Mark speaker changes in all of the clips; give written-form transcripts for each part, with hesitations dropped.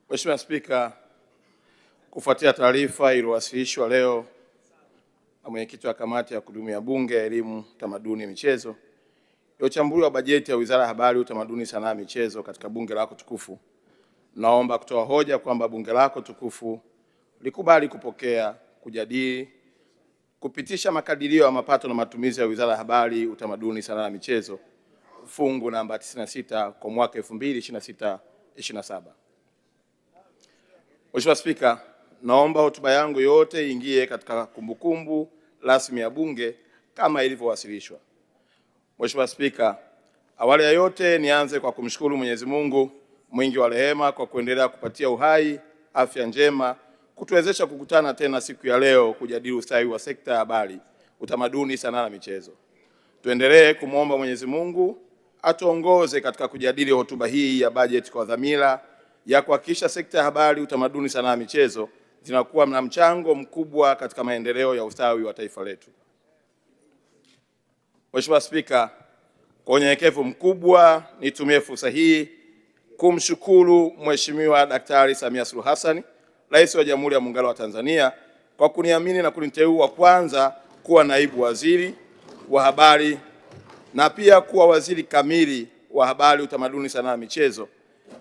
Speaker 1: Mheshimiwa Spika, kufuatia taarifa iliyowasilishwa leo na mwenyekiti wa kamati ya kudumu ya Bunge ya Elimu, Utamaduni, Michezo ya uchambuzi wa bajeti ya Wizara ya Habari, Utamaduni, Sanaa, Michezo katika bunge lako tukufu, naomba kutoa hoja kwamba bunge lako tukufu likubali kupokea, kujadili, kupitisha makadirio ya mapato na matumizi ya Wizara ya Habari, Utamaduni, Sanaa na Michezo fungu namba 96 kwa mwaka 2026/27. Mheshimiwa Spika, naomba hotuba yangu yote iingie katika kumbukumbu rasmi ya Bunge kama ilivyowasilishwa. Mheshimiwa Spika, awali ya yote nianze kwa kumshukuru Mwenyezi Mungu mwingi wa rehema kwa kuendelea kupatia uhai, afya njema, kutuwezesha kukutana tena siku ya leo kujadili ustawi wa sekta ya habari, utamaduni, sanaa na michezo. Tuendelee kumwomba Mwenyezi Mungu atuongoze katika kujadili hotuba hii ya bajeti kwa dhamira ya kuhakikisha sekta ya habari, utamaduni, sanaa na michezo zinakuwa na mchango mkubwa katika maendeleo ya ustawi wa taifa letu. Mheshimiwa Spika, kwa unyenyekevu mkubwa nitumie fursa hii kumshukuru Mheshimiwa Daktari Samia Suluhu Hassan, Rais wa Jamhuri ya Muungano wa Tanzania, kwa kuniamini na kuniteua kwanza kuwa naibu waziri wa habari na pia kuwa waziri kamili wa habari, utamaduni, sanaa na michezo.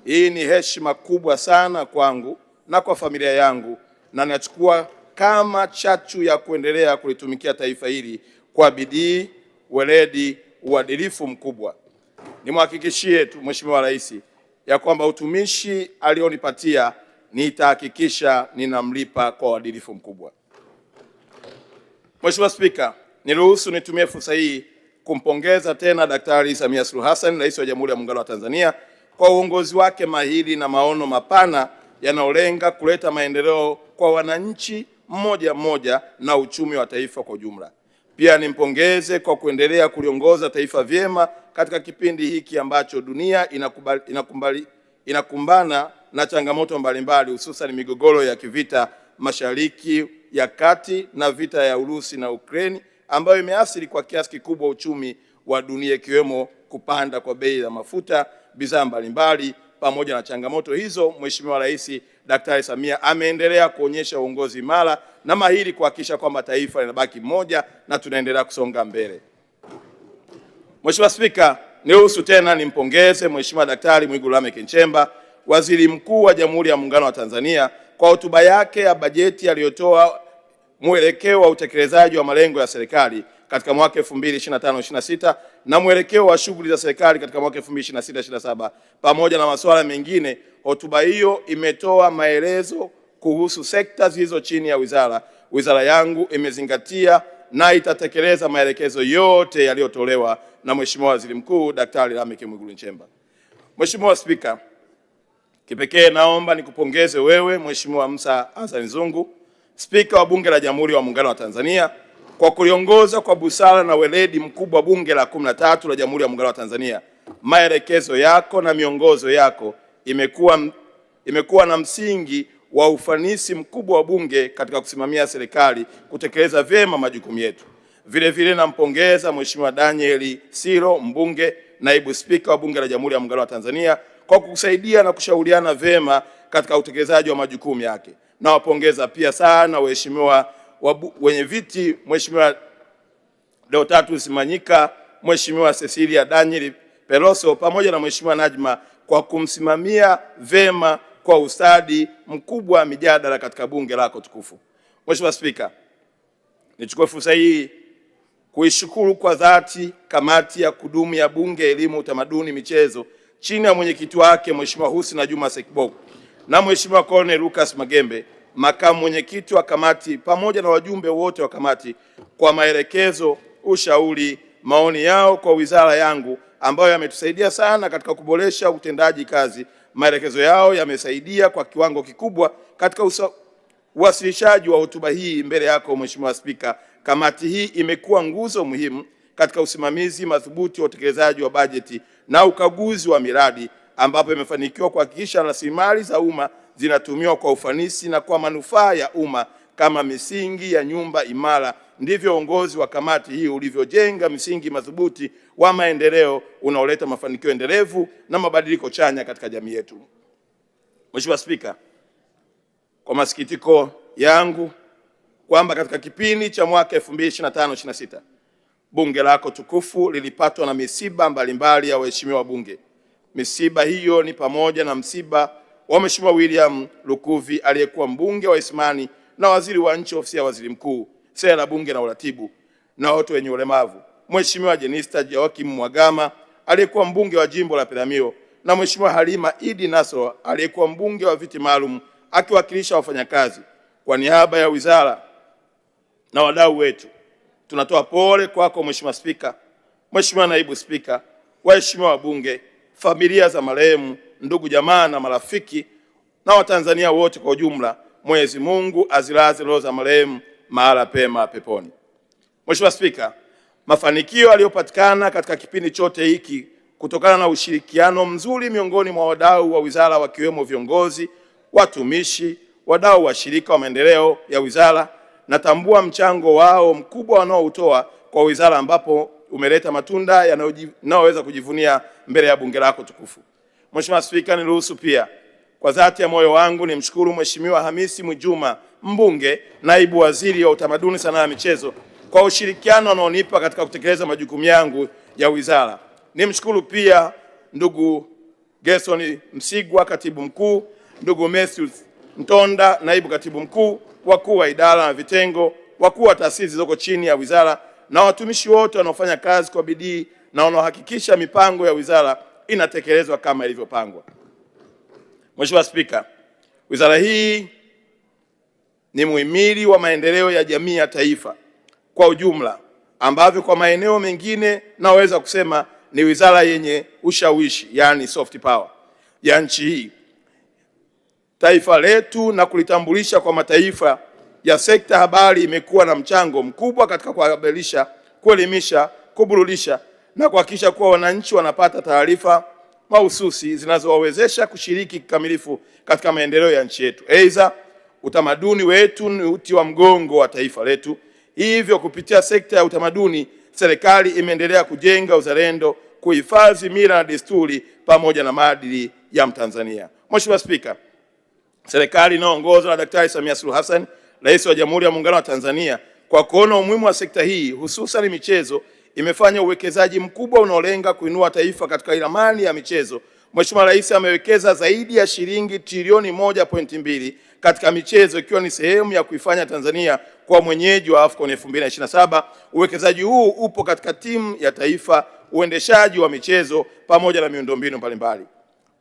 Speaker 1: Hii ni heshima kubwa sana kwangu na kwa familia yangu, na nachukua kama chachu ya kuendelea kulitumikia taifa hili kwa bidii, weledi, uadilifu mkubwa. Nimhakikishie tu Mheshimiwa Rais ya kwamba utumishi alionipatia nitahakikisha ninamlipa kwa uadilifu mkubwa. Mheshimiwa Spika, niruhusu nitumie fursa hii kumpongeza tena Daktari Samia Suluhu Hassan, Rais wa Jamhuri ya Muungano wa Tanzania, kwa uongozi wake mahiri na maono mapana yanayolenga kuleta maendeleo kwa wananchi mmoja mmoja na uchumi wa taifa kwa ujumla. Pia nimpongeze kwa kuendelea kuliongoza taifa vyema katika kipindi hiki ambacho dunia inakumbana na changamoto mbalimbali, hususan migogoro ya kivita Mashariki ya Kati na vita ya Urusi na Ukraine ambayo imeathiri kwa kiasi kikubwa uchumi wa dunia, ikiwemo kupanda kwa bei za mafuta, bidhaa mbalimbali. Pamoja na changamoto hizo, Mheshimiwa Rais Daktari Samia ameendelea kuonyesha uongozi imara na mahiri kuhakikisha kwamba taifa linabaki moja na tunaendelea kusonga mbele. Mheshimiwa Spika, niruhusu tena nimpongeze Mheshimiwa Daktari Mwigulu Lameck Nchemba, Waziri Mkuu wa Jamhuri ya Muungano wa Tanzania, kwa hotuba yake ya bajeti aliyotoa mwelekeo wa utekelezaji wa malengo ya serikali katika mwaka 2025/26 na mwelekeo wa shughuli za serikali katika mwaka 2026/27 pamoja na masuala mengine. Hotuba hiyo imetoa maelezo kuhusu sekta zilizo chini ya wizara yangu imezingatia na itatekeleza maelekezo yote yaliyotolewa na Mheshimiwa Waziri Mkuu Daktari Lameck Mwigulu Nchemba. Mheshimiwa Spika, kipekee naomba nikupongeze wewe Mheshimiwa Musa Azzan Zungu, Spika wa Bunge la Jamhuri ya Muungano wa Tanzania, kwa kuliongoza kwa busara na weledi mkubwa Bunge la 13 la Jamhuri ya Muungano wa Tanzania. Maelekezo yako na miongozo yako imekuwa na msingi wa ufanisi mkubwa wa Bunge katika kusimamia serikali kutekeleza vyema majukumu yetu. Vile vile nampongeza Mheshimiwa Daniel Silo, mbunge naibu Spika wa Bunge la Jamhuri ya Muungano wa Tanzania, kwa kusaidia na kushauriana vyema katika utekelezaji wa majukumu yake. Nawapongeza pia sana waheshimiwa wenye viti, Mheshimiwa Deodatus Manyika, Mheshimiwa Cecilia Daniel Peloso pamoja na Mheshimiwa Najma kwa kumsimamia vema kwa ustadi mkubwa mijadala katika bunge lako tukufu. Mheshimiwa Spika, nichukue fursa hii kuishukuru kwa dhati kamati ya kudumu ya Bunge, Elimu, Utamaduni, Michezo chini ya mwenyekiti wake Mheshimiwa Husna Juma Sekiboko na Mheshimiwa Colonel Lucas Magembe, makamu mwenyekiti wa kamati, pamoja na wajumbe wote wa kamati kwa maelekezo, ushauri, maoni yao kwa wizara yangu ambayo yametusaidia sana katika kuboresha utendaji kazi. Maelekezo yao yamesaidia kwa kiwango kikubwa katika uwasilishaji wa hotuba hii mbele yako Mheshimiwa Spika. Kamati hii imekuwa nguzo muhimu katika usimamizi madhubuti wa utekelezaji wa bajeti na ukaguzi wa miradi, ambapo imefanikiwa kuhakikisha rasilimali za umma zinatumiwa kwa ufanisi na kwa manufaa ya umma kama misingi ya nyumba imara. Ndivyo uongozi wa kamati hii ulivyojenga misingi madhubuti wa maendeleo unaoleta mafanikio endelevu na mabadiliko chanya katika jamii yetu. Mheshimiwa Spika, kwa masikitiko yangu kwamba katika kipindi cha mwaka 2025-26 bunge lako tukufu lilipatwa na misiba mbalimbali ya waheshimiwa wabunge. Misiba hiyo ni pamoja na msiba wa Mheshimiwa William Lukuvi aliyekuwa mbunge wa Isimani na waziri wa nchi ofisi ya waziri mkuu, sera, bunge na uratibu na watu wenye ulemavu, Mheshimiwa Jenista Joakim Mhagama aliyekuwa mbunge wa jimbo la Peramiho, na Mheshimiwa Halima Idi Nasoro aliyekuwa mbunge wa viti maalum akiwakilisha wafanyakazi. Kwa niaba ya wizara na wadau wetu, tunatoa pole kwako Mheshimiwa Spika, Mheshimiwa Naibu Spika, waheshimiwa wabunge, familia za marehemu, ndugu jamaa na marafiki na Watanzania wote kwa ujumla. Mwenyezi Mungu azilaze roho za marehemu mahala pema peponi. Mheshimiwa Spika, mafanikio yaliyopatikana katika kipindi chote hiki kutokana na ushirikiano mzuri miongoni mwa wadau wa wizara wakiwemo viongozi, watumishi, wadau wa shirika wa maendeleo ya wizara, natambua mchango wao mkubwa wanaoutoa kwa wizara, ambapo umeleta matunda yanayoweza kujivunia mbele ya bunge lako tukufu. Mheshimiwa Spika, niruhusu pia kwa dhati ya moyo wangu nimshukuru Mheshimiwa Hamisi Mwinjuma, mbunge, naibu waziri wa utamaduni, sanaa na michezo, kwa ushirikiano anaonipa katika kutekeleza majukumu yangu ya wizara. Nimshukuru pia ndugu Gerson Msigwa, katibu mkuu, ndugu Matthew Ntonda, naibu katibu mkuu, wakuu wa idara na vitengo, wakuu wa taasisi zilizoko chini ya wizara na watumishi wote wanaofanya kazi kwa bidii na wanaohakikisha mipango ya wizara inatekelezwa kama ilivyopangwa. Mheshimiwa Spika, wizara hii ni muhimili wa maendeleo ya jamii ya taifa kwa ujumla, ambavyo kwa maeneo mengine naweza kusema ni wizara yenye ushawishi, yani soft power ya nchi hii, taifa letu, na kulitambulisha kwa mataifa ya sekta habari imekuwa na mchango mkubwa katika kuhabarisha, kuelimisha, kuburudisha na kuhakikisha kuwa wananchi wanapata taarifa mahususi zinazowawezesha kushiriki kikamilifu katika maendeleo ya nchi yetu. Aidha, utamaduni wetu ni uti wa mgongo wa taifa letu. Hivyo kupitia sekta ya utamaduni, serikali imeendelea kujenga uzalendo, kuhifadhi mila na desturi pamoja na maadili ya Mtanzania. Mheshimiwa Spika, serikali inayoongozwa na Daktari Samia Suluhu Hassan, Rais wa Jamhuri ya Muungano wa Tanzania, kwa kuona umuhimu wa sekta hii hususan michezo, imefanya uwekezaji mkubwa unaolenga kuinua taifa katika ramani ya michezo. Mheshimiwa Rais amewekeza zaidi ya shilingi trilioni 1.2 katika michezo, ikiwa ni sehemu ya kuifanya Tanzania kwa mwenyeji wa AFCON 2027. Uwekezaji huu upo katika timu ya taifa, uendeshaji wa michezo pamoja na miundombinu mbalimbali.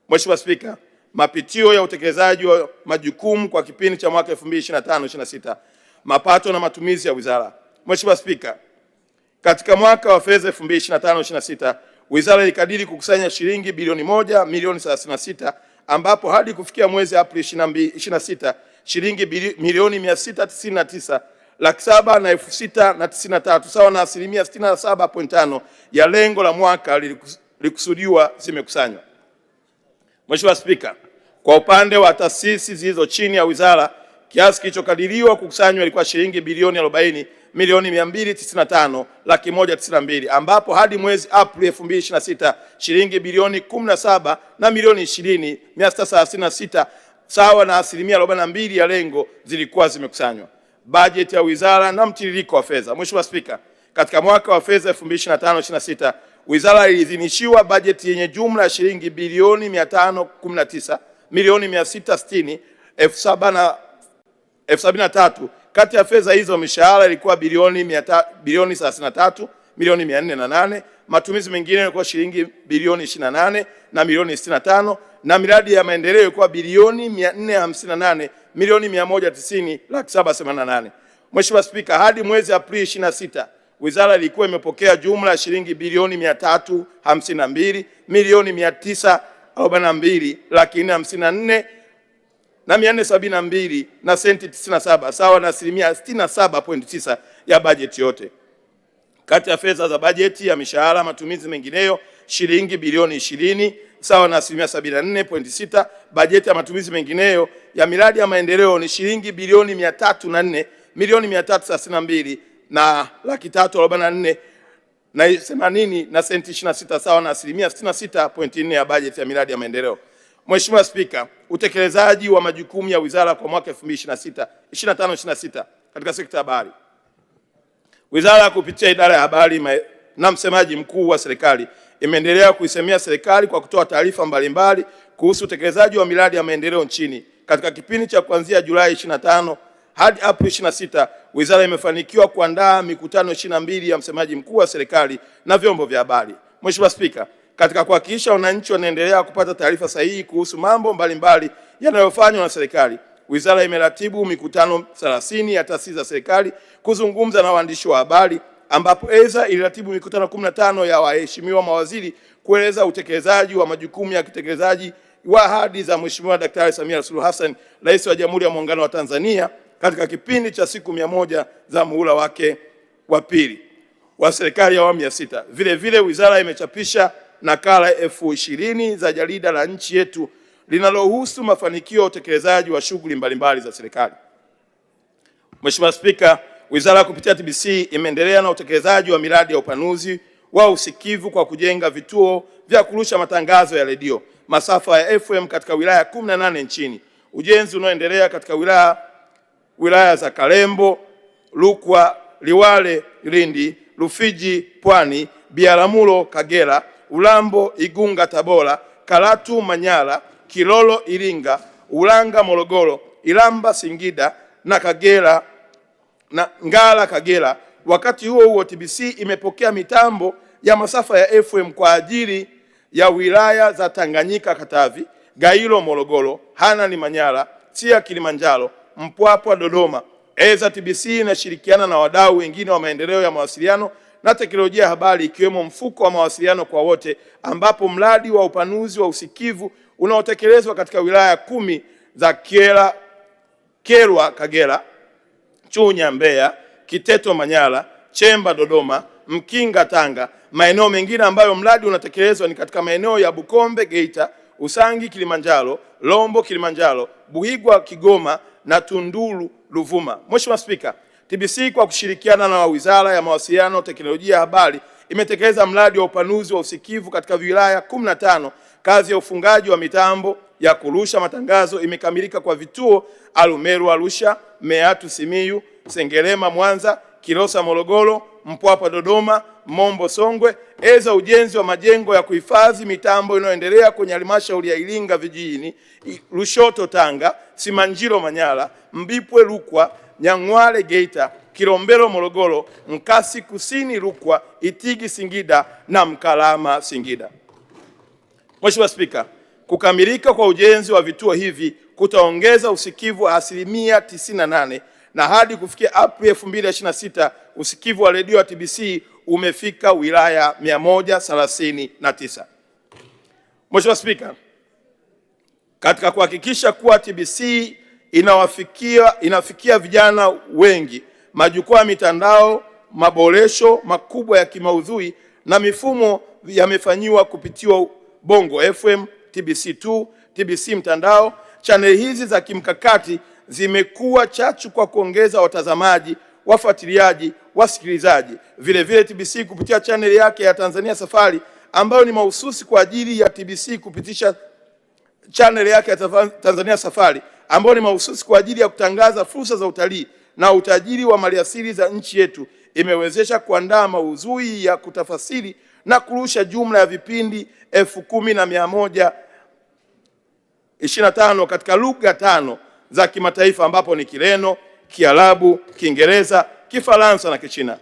Speaker 1: Mheshimiwa Spika, mapitio ya utekelezaji wa majukumu kwa kipindi cha mwaka 2025-26, mapato na matumizi ya wizara. Mheshimiwa Spika, katika mwaka wa fedha 2025-26 wizara ilikadiri kukusanya shilingi bilioni 1,036,000, ambapo hadi kufikia mwezi Aprili 2026 shilingi milioni 699,706,093 sawa na 67.5% ya lengo la mwaka lilikusudiwa zimekusanywa. Mheshimiwa Spika, kwa upande wa taasisi zilizo chini ya wizara, kiasi kilichokadiriwa kukusanywa ilikuwa shilingi bilioni 40,295,192, ambapo hadi mwezi Aprili 2026 shilingi bilioni 17 na milioni 20,636 sawa na 42% ya lengo zilikuwa zimekusanywa. Bajeti ya wizara na mtiririko wa fedha. Mheshimiwa Spika, katika mwaka wa fedha 2025-26 wizara iliidhinishiwa bajeti yenye jumla ya shilingi bilioni 519,673,073. Kati ya fedha hizo mishahara ilikuwa bilioni 33,408,000, matumizi mengine ilikuwa shilingi bilioni 28 na milioni 65, na miradi ya maendeleo ilikuwa bilioni 458,190,788. Mheshimiwa Spika, hadi mwezi Aprili 26 wizara ilikuwa imepokea jumla ya shilingi bilioni 352,942,454,472 na senti 97 sawa na 67.9% ya bajeti yote. Kati ya fedha za bajeti ya mishahara, matumizi mengineyo shilingi bilioni 20 sawa na 74.6%. Bajeti ya matumizi mengineyo ya miradi ya maendeleo ni shilingi bilioni 304,332 na 344,080 na senti 26 sawa na 66.4% ya bajeti ya miradi ya maendeleo. Mheshimiwa Spika, utekelezaji wa majukumu ya wizara kwa mwaka 2025/26 katika sekta ya habari. Wizara kupitia idara ya habari na msemaji mkuu wa serikali imeendelea kuisemea serikali kwa kutoa taarifa mbalimbali kuhusu utekelezaji wa miradi ya maendeleo nchini. Katika kipindi cha kuanzia Julai 25 hadi Aprili 26, wizara imefanikiwa kuandaa mikutano 22 ya msemaji mkuu wa serikali na vyombo vya habari. Mheshimiwa Spika, katika kuhakikisha wananchi wanaendelea kupata taarifa sahihi kuhusu mambo mbalimbali yanayofanywa na serikali, wizara imeratibu mikutano 30 ya taasisi za serikali kuzungumza na waandishi wa habari, ambapo aidha iliratibu mikutano 15 ya waheshimiwa mawaziri kueleza utekelezaji wa majukumu ya kitekelezaji wa ahadi za Mheshimiwa Daktari Samia Suluhu Hassan, Rais wa Jamhuri ya Muungano wa Tanzania, katika kipindi cha siku 100 za muhula wake wa pili wa serikali ya awamu ya 6. Vile vile wizara imechapisha nakala 20,000 za jarida la nchi yetu linalohusu mafanikio ya utekelezaji wa shughuli mbalimbali za serikali. Mheshimiwa Spika, wizara kupitia TBC imeendelea na utekelezaji wa miradi ya upanuzi wa usikivu kwa kujenga vituo vya kurusha matangazo ya redio masafa ya FM katika wilaya 18 nchini. Ujenzi unaoendelea katika wilaya za Kalembo, Rukwa, Liwale, Lindi, Rufiji, Pwani, Biharamulo, Kagera, Urambo, Igunga, Tabora, Karatu, Manyara, Kilolo, Iringa, Ulanga, Morogoro, Iramba, Singida na Kagera na Ngara, Kagera. Wakati huo huo, TBC imepokea mitambo ya masafa ya FM kwa ajili ya wilaya za Tanganyika, Katavi, Gairo, Morogoro, Hanang', Manyara, Sia, Kilimanjaro, Mpwapwa, Dodoma. Aidha, TBC inashirikiana na wadau wengine wa maendeleo ya mawasiliano na teknolojia ya habari ikiwemo mfuko wa mawasiliano kwa wote, ambapo mradi wa upanuzi wa usikivu unaotekelezwa katika wilaya 10 za Kyerwa, Kagera, Chunya, Mbeya, Kiteto, Manyara, Chemba, Dodoma, Mkinga, Tanga. Maeneo mengine ambayo mradi unatekelezwa ni katika maeneo ya Bukombe, Geita, Usangi, Kilimanjaro, Lombo, Kilimanjaro, Buhigwa, Kigoma na Tunduru, Ruvuma. Mheshimiwa Spika, TBC kwa kushirikiana na Wizara ya Mawasiliano, Teknolojia ya Habari imetekeleza mradi wa upanuzi wa usikivu katika wilaya 15. Kazi ya ufungaji wa mitambo ya kurusha matangazo imekamilika kwa vituo Arumeru, Arusha, Meatu, Simiyu, Sengerema, Mwanza, Kilosa, Morogoro, Mpwapwa, Dodoma, Mombo, Songwe. Eza ujenzi wa majengo ya kuhifadhi mitambo inayoendelea kwenye halmashauri ya Iringa vijijini, Lushoto, Tanga, Simanjiro, Manyara, Mbipwe, Rukwa, Nyang'hwale, Geita, Kilombero, Morogoro, Nkasi Kusini, Rukwa, Itigi, Singida na Mkalama, Singida. Mheshimiwa Spika, kukamilika kwa ujenzi wa vituo hivi kutaongeza usikivu wa 98% na hadi kufikia Aprili 2026 usikivu wa redio wa TBC umefika wilaya 139. Mheshimiwa Spika, katika kuhakikisha kuwa TBC inafikia vijana wengi, majukwaa ya mitandao, maboresho makubwa ya kimaudhui na mifumo yamefanyiwa kupitiwa Bongo FM, TBC2, TBC mtandao. Chaneli hizi za kimkakati zimekuwa chachu kwa kuongeza watazamaji, wafuatiliaji, wasikilizaji. Vile vile TBC kupitia chaneli yake ya Tanzania Safari ambayo ni mahususi kwa ajili ya TBC kupitisha chaneli yake ya Tanzania Safari ambayo ni mahususi kwa ajili ya kutangaza fursa za utalii na utajiri wa maliasili za nchi yetu, imewezesha kuandaa maudhui ya kutafasiri na kurusha jumla ya vipindi 10,125 katika lugha 5 za kimataifa ambapo ni Kireno, Kiarabu, Kiingereza, Kifaransa na Kichina.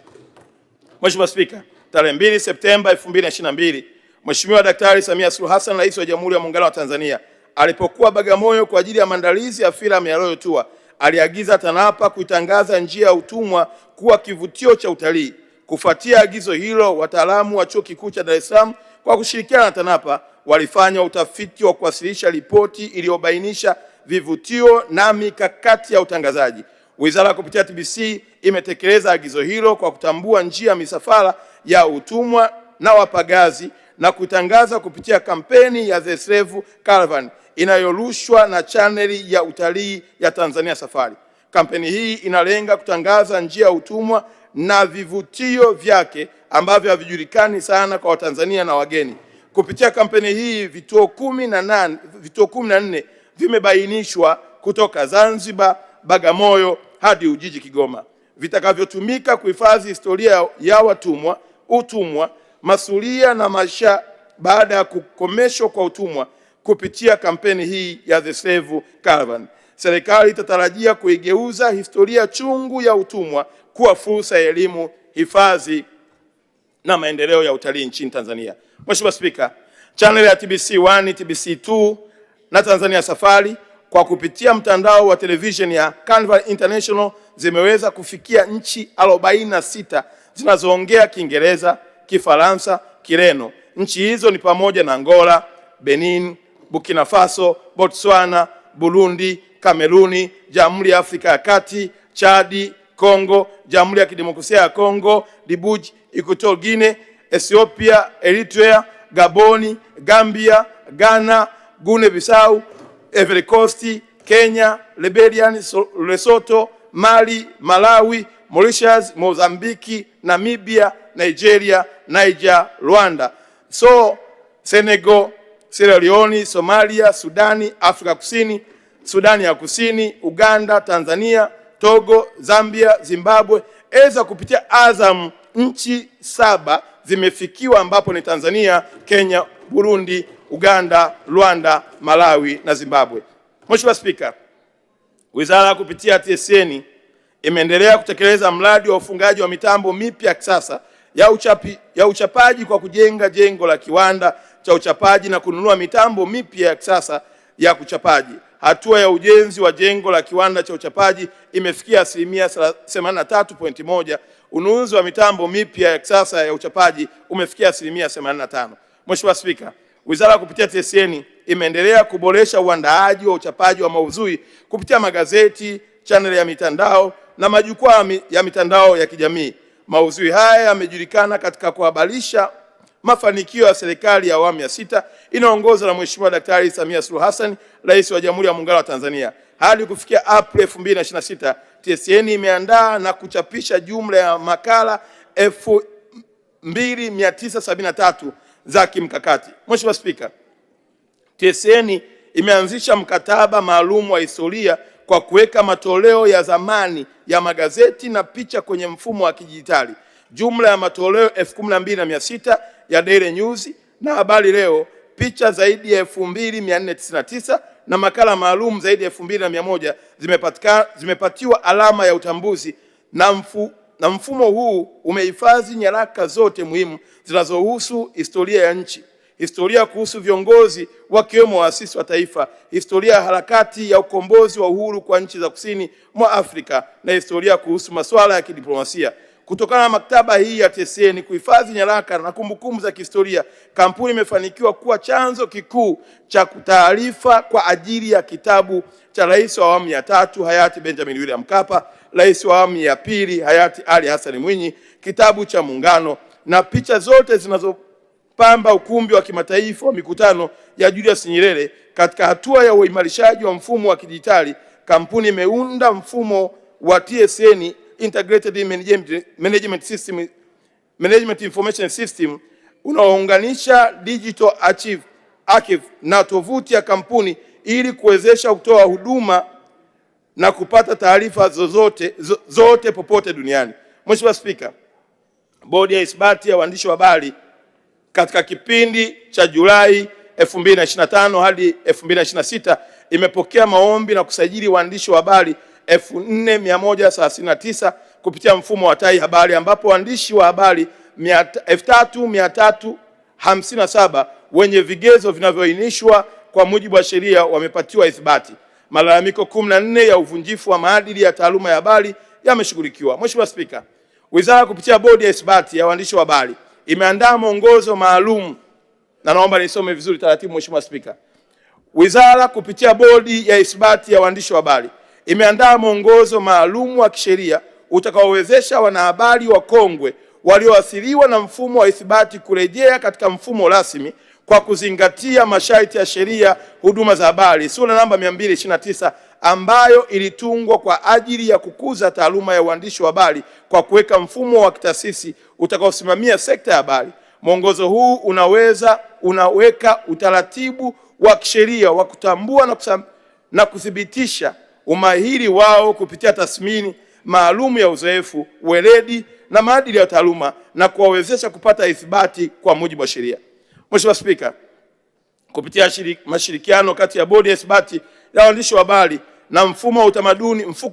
Speaker 1: Mheshimiwa Spika, tarehe 2 Septemba 2022, Mheshimiwa Daktari Samia Suluhu Hassan, Rais wa Jamhuri ya Muungano wa Tanzania, alipokuwa Bagamoyo kwa ajili ya maandalizi ya filamu ya Royal Tour, aliagiza TANAPA kuitangaza njia ya utumwa kuwa kivutio cha utalii. Kufuatia agizo hilo, wataalamu wa Chuo Kikuu cha Dar es Salaam kwa kushirikiana na TANAPA walifanya utafiti wa kuwasilisha ripoti iliyobainisha vivutio na mikakati ya utangazaji. Wizara kupitia TBC imetekeleza agizo hilo kwa kutambua njia ya misafara ya utumwa na wapagazi na kutangaza kupitia kampeni ya The Slave Caravan inayorushwa na chaneli ya utalii ya Tanzania Safari. Kampeni hii inalenga kutangaza njia ya utumwa na vivutio vyake ambavyo havijulikani sana kwa Watanzania na wageni. Kupitia kampeni hii vituo 14 vimebainishwa kutoka Zanzibar, Bagamoyo hadi Ujiji Kigoma, vitakavyotumika kuhifadhi historia ya watumwa, utumwa, masulia na maisha baada ya kukomeshwa kwa utumwa. Kupitia kampeni hii ya The Slave Caravan, serikali itatarajia kuigeuza historia chungu ya utumwa kuwa fursa ya elimu, hifadhi na maendeleo ya utalii nchini Tanzania. Mheshimiwa Spika, channel ya TBC1, TBC2 na Tanzania Safari kwa kupitia mtandao wa television ya Carnival International zimeweza kufikia nchi 46 zinazoongea Kiingereza, Kifaransa, Kireno. Nchi hizo ni pamoja na Angola, Benin, Burkina Faso, Botswana, Burundi, Kameruni, Jamhuri ya Afrika ya Kati, Chadi, Kongo, Jamhuri ya Kidemokrasia ya Kongo, Djibouti, Equatorial Guinea, Ethiopia, Eritrea, Gaboni, Gambia, Ghana, Guinea-Bissau, Ivory Coast, Kenya, Liberia, Lesotho, Mali, Malawi, Mauritius, Mozambique, Namibia, Nigeria, Niger, Rwanda, Senegal, Sierra Leone, Somalia, Sudani, Afrika Kusini, Sudani ya Kusini, Uganda, Tanzania, Togo, Zambia, Zimbabwe. Eza kupitia Azam nchi 7 zimefikiwa ambapo ni Tanzania, Kenya, Burundi, Uganda, Rwanda, Malawi na Zimbabwe. Mheshimiwa Spika, Wizara kupitia TSN imeendelea kutekeleza mradi wa ufungaji wa mitambo mipya ya kisasa ya uchapaji kwa kujenga jengo la kiwanda cha uchapaji na kununua mitambo mipya ya kisasa ya kuchapaji. Hatua ya ujenzi wa jengo la kiwanda cha uchapaji imefikia 83.1. Ununuzi wa mitambo mipya ya kisasa ya uchapaji umefikia 85%. Mheshimiwa Spika, Wizara kupitia TSN imeendelea kuboresha uandaaji wa uchapaji wa maudhui kupitia magazeti, channel ya mitandao na majukwaa ya mitandao ya kijamii. Maudhui haya yamejulikana katika kuhabarisha mafanikio ya serikali ya awamu ya 6 inayoongozwa na Mheshimiwa Daktari Samia Suluhu Hassan, Rais wa Jamhuri ya Muungano wa Tanzania. Hadi kufikia Aprili 2026, TSN imeandaa na kuchapisha jumla ya makala 2973 za kimkakati. Mheshimiwa Spika, TSN imeanzisha mkataba maalum wa historia kwa kuweka matoleo ya zamani ya magazeti na picha kwenye mfumo wa kidijitali. Jumla ya matoleo 12,600 ya Daily News na Habari Leo, picha zaidi ya 2499 na makala maalum zaidi ya 2100 zimepatiwa alama ya utambuzi na mfumo huu umehifadhi nyaraka zote muhimu zinazohusu historia ya nchi, historia kuhusu viongozi wakiwemo waasisi wa taifa, historia ya harakati ya ukombozi wa uhuru kwa nchi za kusini mwa Afrika na historia kuhusu masuala ya kidiplomasia. Kutokana na maktaba hii ya TSN kuhifadhi nyaraka na kumbukumbu za kihistoria, kampuni imefanikiwa kuwa chanzo kikuu cha taarifa kwa ajili ya kitabu cha Rais wa awamu ya 3 hayati Benjamin William Mkapa, Rais wa awamu ya 2 hayati Ali Hassan Mwinyi, kitabu cha Muungano na picha zote zinazopamba ukumbi wa kimataifa wa mikutano ya Julius Nyerere. Katika hatua ya uimarishaji wa mfumo wa kidijitali, kampuni imeunda mfumo wa TSN Integrated Management Information System unaounganisha digital archive na tovuti ya kampuni ili kuwezesha kutoa huduma na kupata taarifa zote popote duniani. Mheshimiwa Spika, Bodi ya Ithibati ya Waandishi wa Habari katika kipindi cha Julai 2025 hadi 2026 imepokea maombi na kusajili waandishi wa habari 4139 kupitia mfumo wa Tai Habari, ambapo waandishi wa habari 3357 wenye vigezo vinavyoainishwa kwa mujibu wa sheria wamepatiwa ithibati. Malalamiko 14 ya uvunjifu wa maadili ya taaluma ya habari yameshughulikiwa. Mheshimiwa Spika, Wizara kupitia Bodi ya Ithibati ya Waandishi wa Habari imeandaa mwongozo maalum, na naomba nisome vizuri taratibu. Mheshimiwa Spika, Wizara kupitia Bodi ya Ithibati ya Waandishi wa Habari imeandaa mwongozo maalum wa kisheria utakaowezesha wanahabari wakongwe walioathiriwa na mfumo wa ithibati kurejea katika mfumo rasmi kwa kuzingatia masharti ya sheria huduma za habari sura namba 229 ambayo ilitungwa kwa ajili ya kukuza taaluma ya uandishi wa habari kwa kuweka mfumo wa kitaasisi utakaosimamia sekta ya habari. Mwongozo huu unaweka utaratibu wa kisheria wa kutambua na kuthibitisha umahiri wao kupitia tathmini maalum ya uzoefu, weledi na maadili ya taaluma na kuwawezesha kupata ithibati kwa mujibu wa sheria. Mheshimiwa Spika, kupitia mashirikiano kati ya Bodi ya Ithibati ya Waandishi wa Habari na Mfuko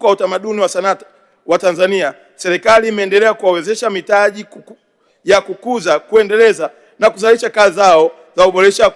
Speaker 1: wa Utamaduni wa Sanaa wa Tanzania, serikali imeendelea kuwawezesha mitaji ya kukuza, kuendeleza na kuzalisha kazi zao za uboresha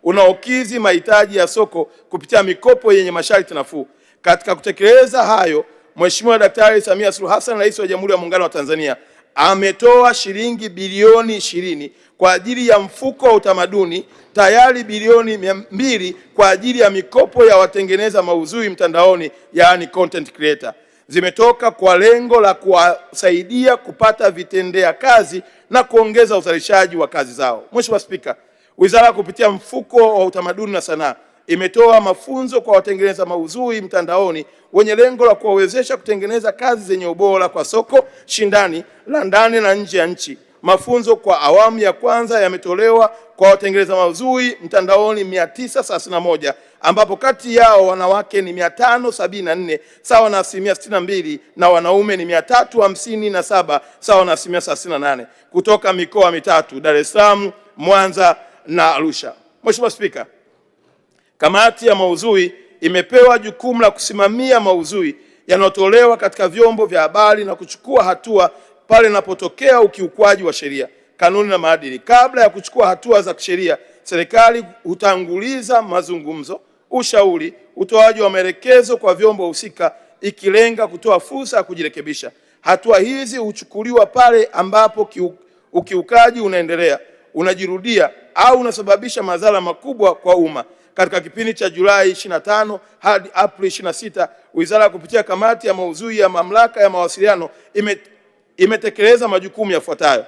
Speaker 1: unaokidhi mahitaji ya soko kupitia mikopo yenye masharti nafuu. Katika kutekeleza hayo, Mheshimiwa Daktari Samia Suluhu Hassan, Rais wa Jamhuri ya Muungano wa Tanzania, ametoa shilingi bilioni 20 kwa ajili ya mfuko wa utamaduni, tayari bilioni 200 kwa ajili ya mikopo ya watengeneza maudhui mtandaoni, yaani content creator. Zimetoka kwa lengo la kuwasaidia kupata vitendea kazi na kuongeza uzalishaji wa kazi zao. Mheshimiwa Spika, Wizara kupitia mfuko wa utamaduni na sanaa imetoa mafunzo kwa watengeneza maudhui mtandaoni wenye lengo la kuwawezesha kutengeneza kazi zenye ubora kwa soko shindani la ndani na nje ya nchi. Mafunzo kwa awamu ya kwanza yametolewa kwa watengeneza maudhui mtandaoni 931, ambapo kati yao wanawake ni 574 sawa na 62% na wanaume ni 357 sawa na 38% kutoka mikoa mitatu: Dar es Salaam, Mwanza na Arusha. Mheshimiwa Spika, kamati ya maudhui imepewa jukumu la kusimamia maudhui yanayotolewa katika vyombo vya habari na kuchukua hatua pale inapotokea ukiukwaji wa sheria, kanuni na maadili. Kabla ya kuchukua hatua za kisheria, serikali hutanguliza mazungumzo, ushauri, utoaji wa maelekezo kwa vyombo husika, ikilenga kutoa fursa ya kujirekebisha. Hatua hizi huchukuliwa pale ambapo ukiukaji unaendelea, unajirudia au unasababisha madhara makubwa kwa umma. Katika kipindi cha Julai 25 hadi Aprili 26, Wizara kupitia kamati ya maudhui ya Mamlaka ya Mawasiliano imetekeleza majukumu yafuatayo: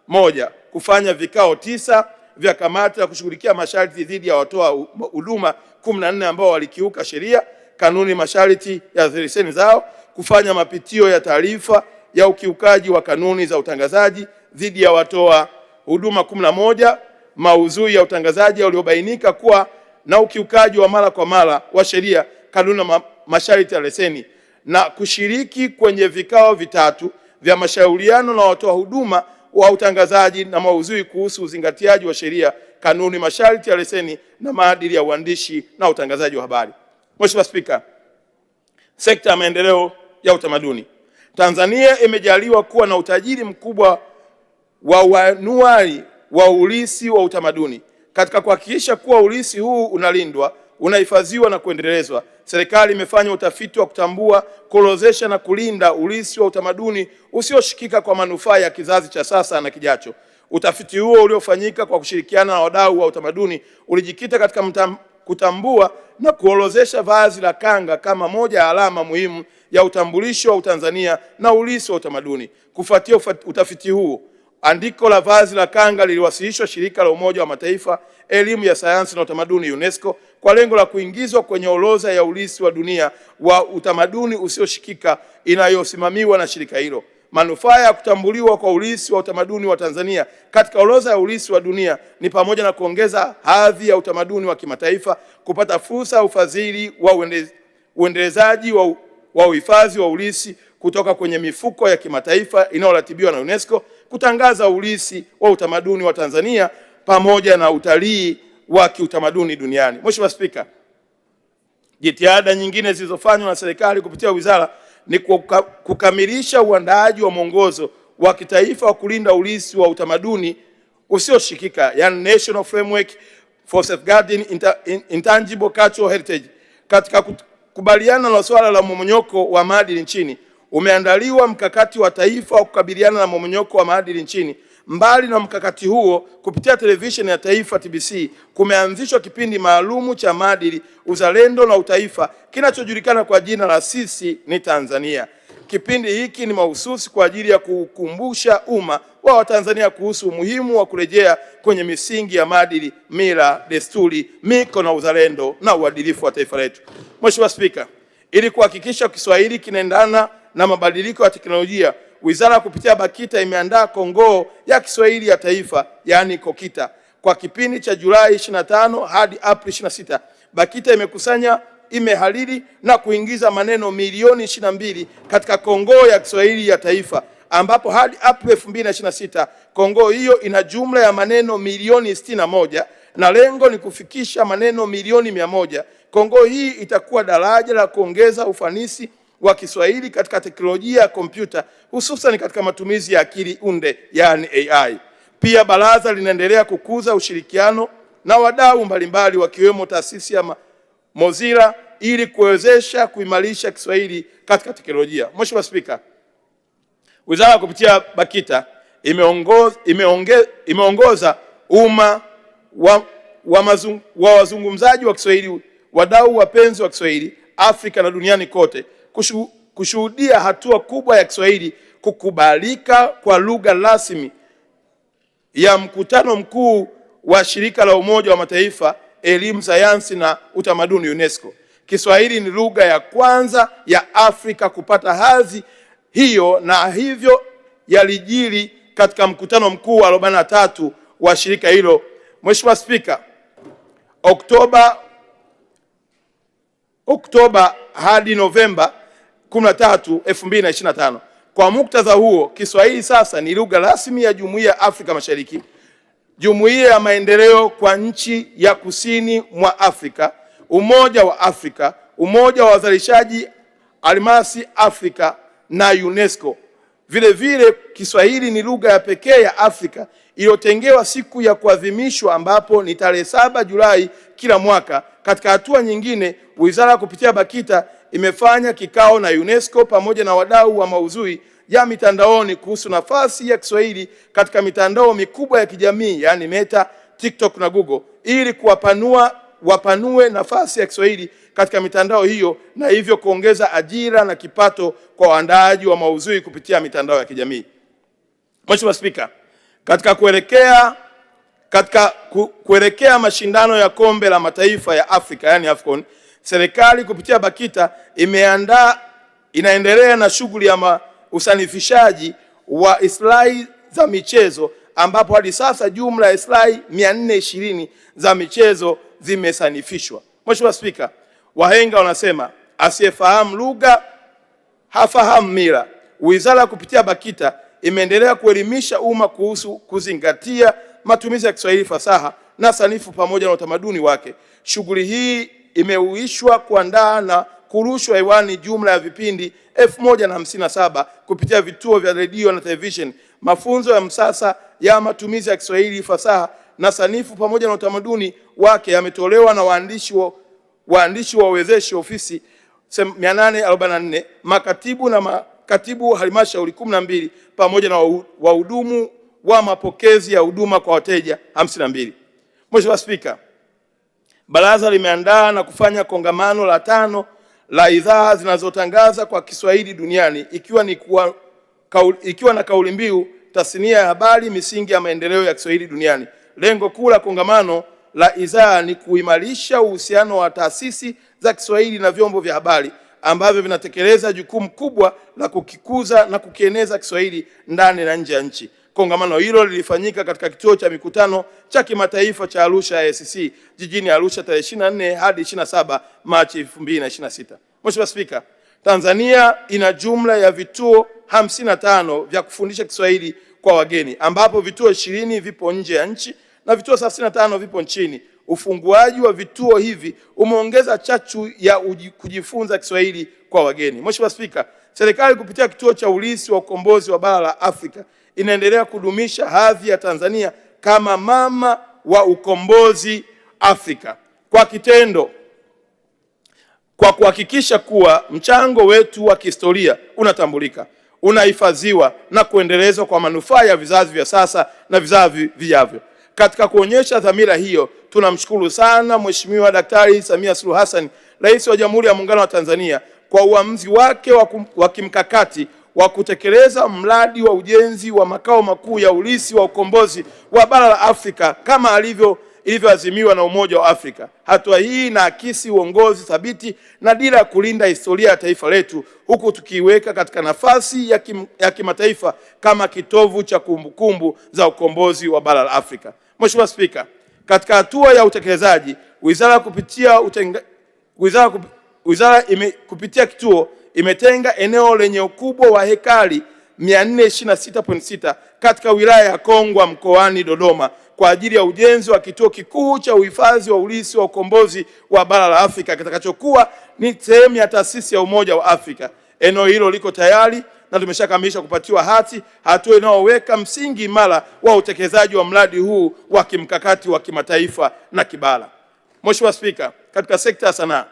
Speaker 1: 1. Kufanya vikao 9 vya kamati la kushughulikia masharti dhidi ya watoa huduma 14 ambao walikiuka sheria, kanuni, masharti ya leseni zao. Kufanya mapitio ya taarifa ya ukiukaji wa kanuni za utangazaji dhidi ya watoa huduma 11 maudhui ya utangazaji uliobainika kuwa na ukiukaji wa mara kwa mara wa sheria, kanuni na masharti ya leseni, na kushiriki kwenye vikao 3 vya mashauriano na watoa huduma wa utangazaji na maudhui kuhusu uzingatiaji wa sheria, kanuni, masharti ya leseni na maadili ya uandishi na utangazaji wa habari. Mheshimiwa Spika, sekta ya maendeleo ya utamaduni. Tanzania imejaliwa kuwa na utajiri mkubwa wa wanuai wa urithi wa utamaduni. Katika kuhakikisha kuwa urithi huu unalindwa, unahifadhiwa na kuendelezwa, serikali imefanya utafiti wa kutambua, kuorodhesha na kulinda urithi wa utamaduni usioshikika kwa manufaa ya kizazi cha sasa na kijacho. Utafiti huo uliofanyika kwa kushirikiana na wadau wa utamaduni ulijikita katika kutambua na kuorodhesha vazi la kanga kama moja ya alama muhimu ya utambulisho wa Utanzania na urithi wa utamaduni. Kufuatia utafiti huu, andiko la vazi la kanga liliwasilishwa Shirika la Umoja wa Mataifa Elimu ya Sayansi na Utamaduni UNESCO kwa lengo la kuingizwa kwenye orodha ya urithi wa dunia wa utamaduni usioshikika inayosimamiwa na shirika hilo. Manufaa ya kutambuliwa kwa urithi wa utamaduni wa Tanzania katika orodha ya urithi wa dunia ni pamoja na kuongeza hadhi ya utamaduni wa kimataifa, kupata fursa ya ufadhili wa uendelezaji wa uhifadhi wa urithi kutoka kwenye mifuko ya kimataifa inayoratibiwa na UNESCO, kutangaza urithi wa utamaduni wa Tanzania pamoja na utalii wa kiutamaduni duniani. Mheshimiwa Spika, jitihada nyingine zilizofanywa na serikali kupitia wizara ni kukamilisha uandaaji wa mwongozo wa kitaifa wa kulinda urithi wa utamaduni usioshikika, yani National Framework for Safeguarding Intangible Cultural Heritage. Katika kukubaliana na swala la mmomonyoko wa maadili nchini, umeandaliwa mkakati wa taifa wa kukabiliana na mmomonyoko wa maadili nchini. Mbali na mkakati huo, kupitia televisheni ya taifa TBC kumeanzishwa kipindi maalumu cha maadili, uzalendo na utaifa kinachojulikana kwa jina la Sisi ni Tanzania. Kipindi hiki ni mahususi kwa ajili ya kukumbusha umma wa Watanzania kuhusu umuhimu wa kurejea kwenye misingi ya maadili, mila, desturi, miko na uzalendo na uadilifu wa taifa letu. Mheshimiwa Spika, ili kuhakikisha Kiswahili kinaendana na mabadiliko ya teknolojia, wizara kupitia BAKITA imeandaa kongoo ya Kiswahili ya taifa, yaani KOKITA, Kwa kipindi cha Julai 25 hadi Aprili 26, BAKITA imehariri na kuingiza maneno milioni 22 katika kongoo ya Kiswahili ya taifa, ambapo hadi Aprili 2026 kongoo hiyo ina jumla ya maneno milioni 61 na lengo ni kufikisha maneno milioni 100. Kongoo hii itakuwa daraja la kuongeza ufanisi wa Kiswahili katika teknolojia ya kompyuta, hususan katika matumizi ya akili unde, yani AI. Pia baraza linaendelea kukuza ushirikiano na wadau mbalimbali wakiwemo taasisi ya Mozilla ili kuwezesha kuimarisha Kiswahili katika teknolojia. Mheshimiwa Spika, Wizara kupitia BAKITA imeongoza umma wa wazungumzaji wa Kiswahili, wadau wapenzi wa Kiswahili Afrika na duniani kote kushuhudia hatua kubwa ya Kiswahili kukubalika kwa lugha rasmi ya mkutano mkuu wa Shirika la Umoja wa Mataifa Elimu, Sayansi na Utamaduni UNESCO. Kiswahili ni lugha ya kwanza ya Afrika kupata hadhi hiyo, na hivyo yalijiri katika mkutano mkuu wa 43 wa shirika hilo. Mheshimiwa Spika, Oktoba hadi Novemba 13, 2025. Kwa muktadha huo, Kiswahili sasa ni lugha rasmi ya Jumuiya ya Afrika Mashariki, Jumuiya ya Maendeleo kwa nchi ya Kusini mwa Afrika, Umoja wa Afrika, Umoja wa Wazalishaji Almasi Afrika na UNESCO. Vile vile Kiswahili ni lugha ya pekee ya Afrika iliyotengewa siku ya kuadhimishwa ambapo ni tarehe 7 Julai kila mwaka. Katika hatua nyingine, wizara kupitia BAKITA imefanya kikao na UNESCO pamoja na wadau wa maudhui ya mitandaoni kuhusu nafasi ya Kiswahili katika mitandao mikubwa ya kijamii, yani Meta, TikTok na Google, ili wapanue nafasi ya Kiswahili katika mitandao hiyo na hivyo kuongeza ajira na kipato kwa waandaaji wa maudhui kupitia mitandao ya kijamii. Mheshimiwa Spika, katika kuelekea mashindano ya Kombe la Mataifa ya Afrika, yani AFCON, serikali kupitia BAKITA inaendelea na shughuli ya usanifishaji wa islahi za michezo, ambapo hadi sasa jumla ya islahi 420 za michezo zimesanifishwa. Mheshimiwa Spika, wahenga wanasema asiyefahamu lugha hafahamu mila. Wizara kupitia BAKITA imeendelea kuelimisha umma kuhusu kuzingatia matumizi ya Kiswahili fasaha na sanifu pamoja na utamaduni wake. Shughuli hii imeuishwa kuandaa na kurushwa hewani jumla ya vipindi 1057 kupitia vituo vya redio na television. Mafunzo ya msasa ya matumizi ya Kiswahili fasaha na sanifu pamoja na utamaduni wake yametolewa na waandishi wa uwezeshi ofisi 844, makatibu na makatibu halmashauri 12 pamoja na wahudumu wa mapokezi ya huduma kwa wateja 52. Mheshimiwa Spika, baraza limeandaa na kufanya kongamano la 5 la idhaa zinazotangaza kwa Kiswahili duniani ikiwa na kauli mbiu tasnia ya habari, misingi ya maendeleo ya Kiswahili duniani. Lengo kuu la kongamano la idhaa ni kuimarisha uhusiano wa taasisi za Kiswahili na vyombo vya habari ambavyo vinatekeleza jukumu kubwa la kukikuza na kukieneza Kiswahili ndani na nje ya nchi. Kongamano hilo lilifanyika katika kituo cha mikutano cha kimataifa cha Arusha ISCC jijini Arusha tarehe 24 hadi 27 Machi 2026. Mheshimiwa Spika, Tanzania ina jumla ya vituo 55 vya kufundisha Kiswahili kwa wageni, ambapo vituo 20 vipo nje ya nchi na vituo 35 vipo nchini. Ufunguaji wa vituo hivi umeongeza chachu ya kujifunza Kiswahili kwa wageni. Mheshimiwa Spika, serikali kupitia kituo cha ulisi wa ukombozi wa bara la Afrika inaendelea kudumisha hadhi ya Tanzania kama mama wa ukombozi Afrika kwa kitendo, kwa kuhakikisha kuwa mchango wetu wa kihistoria unatambulika, unahifadhiwa na kuendelezwa kwa manufaa ya vizazi vya sasa na vizazi vijavyo. Katika kuonyesha dhamira hiyo, tunamshukuru sana Mheshimiwa Daktari Samia Suluhu Hassan, Rais wa Jamhuri ya Muungano wa Tanzania, kwa uamuzi wake wa kimkakati wa kutekeleza mradi wa ujenzi wa makao makuu ya ulisi wa ukombozi wa bara la Afrika kama ilivyoazimiwa na Umoja wa Afrika. Hatua hii inaakisi uongozi thabiti na dira ya kulinda historia ya taifa letu, huku tukiiweka katika nafasi ya kimataifa kama kitovu cha kumbukumbu za ukombozi wa bara la Afrika. Mheshimiwa Spika, katika hatua ya utekelezaji, wizara kupitia kituo imetenga eneo lenye ukubwa wa hekari 426.6 katika wilaya ya Kongwa mkoani Dodoma kwa ajili ya ujenzi wa kituo kikuu cha uhifadhi wa urithi wa ukombozi wa bara la Afrika kitakachokuwa ni sehemu ya taasisi ya Umoja wa Afrika. Eneo hilo liko tayari na tumeshakamilisha kupatiwa hati, hatua inayoweka msingi imara wa utekelezaji wa mradi huu wa kimkakati wa kimataifa na kibara. Mheshimiwa Spika, katika sekta ya sanaa,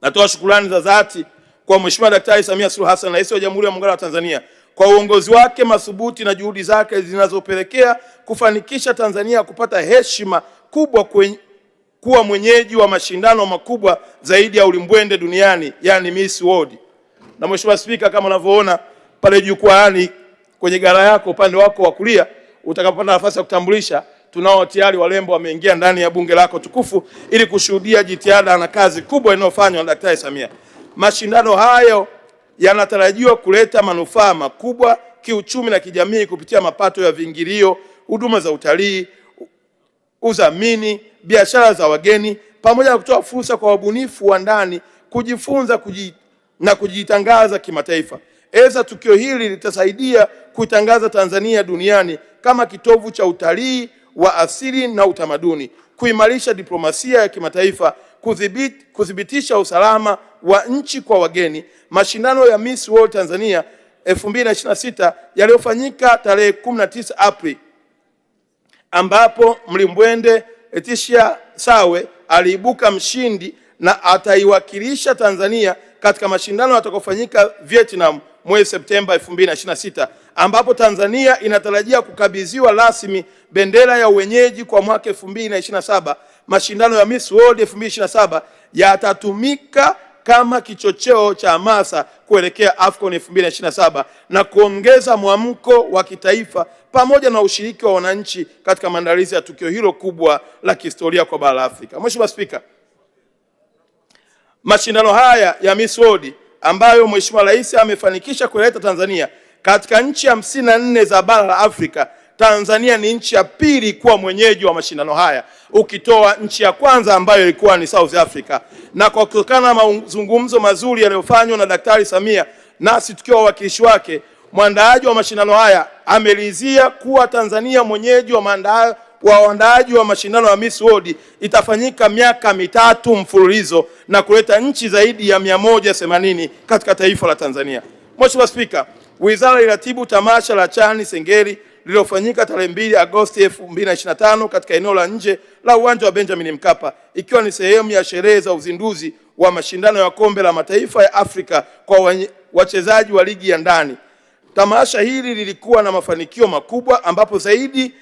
Speaker 1: natoa shukrani za dhati kwa Mheshimiwa Daktari Samia Suluhu Hassan, Rais wa Jamhuri ya Muungano wa Tanzania, kwa uongozi wake madhubuti na juhudi zake zinazopelekea kufanikisha Tanzania kupata heshima kubwa kuwa mwenyeji wa mashindano makubwa zaidi ya ulimbwende duniani, yani Miss World. Na Mheshimiwa Spika, kama unavyoona pale jukwaani kwenye gara yako upande wako wa kulia, utakapopata nafasi ya kutambulisha, tunao tayari walembo wameingia ndani ya bunge lako tukufu ili kushuhudia jitihada na kazi kubwa inayofanywa na Daktari Samia. Mashindano hayo yanatarajiwa kuleta manufaa makubwa kiuchumi na kijamii kupitia mapato ya viingilio, huduma za utalii, udhamini, biashara za wageni, pamoja na kutoa fursa kwa wabunifu wa ndani kujifunza na kujitangaza kimataifa. Aidha, tukio hili litasaidia kuitangaza Tanzania duniani kama kitovu cha utalii wa asili na utamaduni, kuimarisha diplomasia ya kimataifa, kudhibitisha usalama wa nchi kwa wageni. Mashindano ya Miss World Tanzania 2026 yaliyofanyika tarehe 19 Aprili, ambapo mlimbwende Leticia Sawe aliibuka mshindi na ataiwakilisha Tanzania katika mashindano yatakayofanyika Vietnam mwezi Septemba 2026, ambapo Tanzania inatarajia kukabidhiwa rasmi bendera ya uwenyeji kwa mwaka 2027. Mashindano ya Miss World 2027 yatatumika kama kichocheo cha hamasa kuelekea AFCON 2027 na kuongeza mwamko wa kitaifa pamoja na ushiriki wa wananchi katika maandalizi ya tukio hilo kubwa la kihistoria kwa bara la Afrika. Mheshimiwa Spika, mashindano haya ya Miss World ambayo Mheshimiwa Rais amefanikisha kuleta Tanzania katika nchi 54 za bara la Afrika, Tanzania ni nchi ya pili kuwa mwenyeji wa mashindano haya, ukitoa nchi ya kwanza ambayo ilikuwa ni South Africa. Na kwa kutokana na mazungumzo mazuri yaliyofanywa na Daktari Samia nasi tukiwa wawakilishi wake, mwandaaji wa mashindano haya amelizia kuwa Tanzania mwenyeji wa waandaaji wa mashindano ya Miss World itafanyika miaka 3 mfululizo na kuleta nchi zaidi ya 180 katika taifa la Tanzania. Mheshimiwa Spika, wizara iliratibu tamasha la Chani Sengeli lililofanyika tarehe 2 Agosti 2025 katika eneo la nje la uwanja wa Benjamin Mkapa, ikiwa ni sehemu ya sherehe za uzinduzi wa mashindano ya kombe la mataifa ya Afrika kwa wachezaji wa ligi ya ndani. Tamasha hili lilikuwa na mafanikio makubwa ambapo zaidi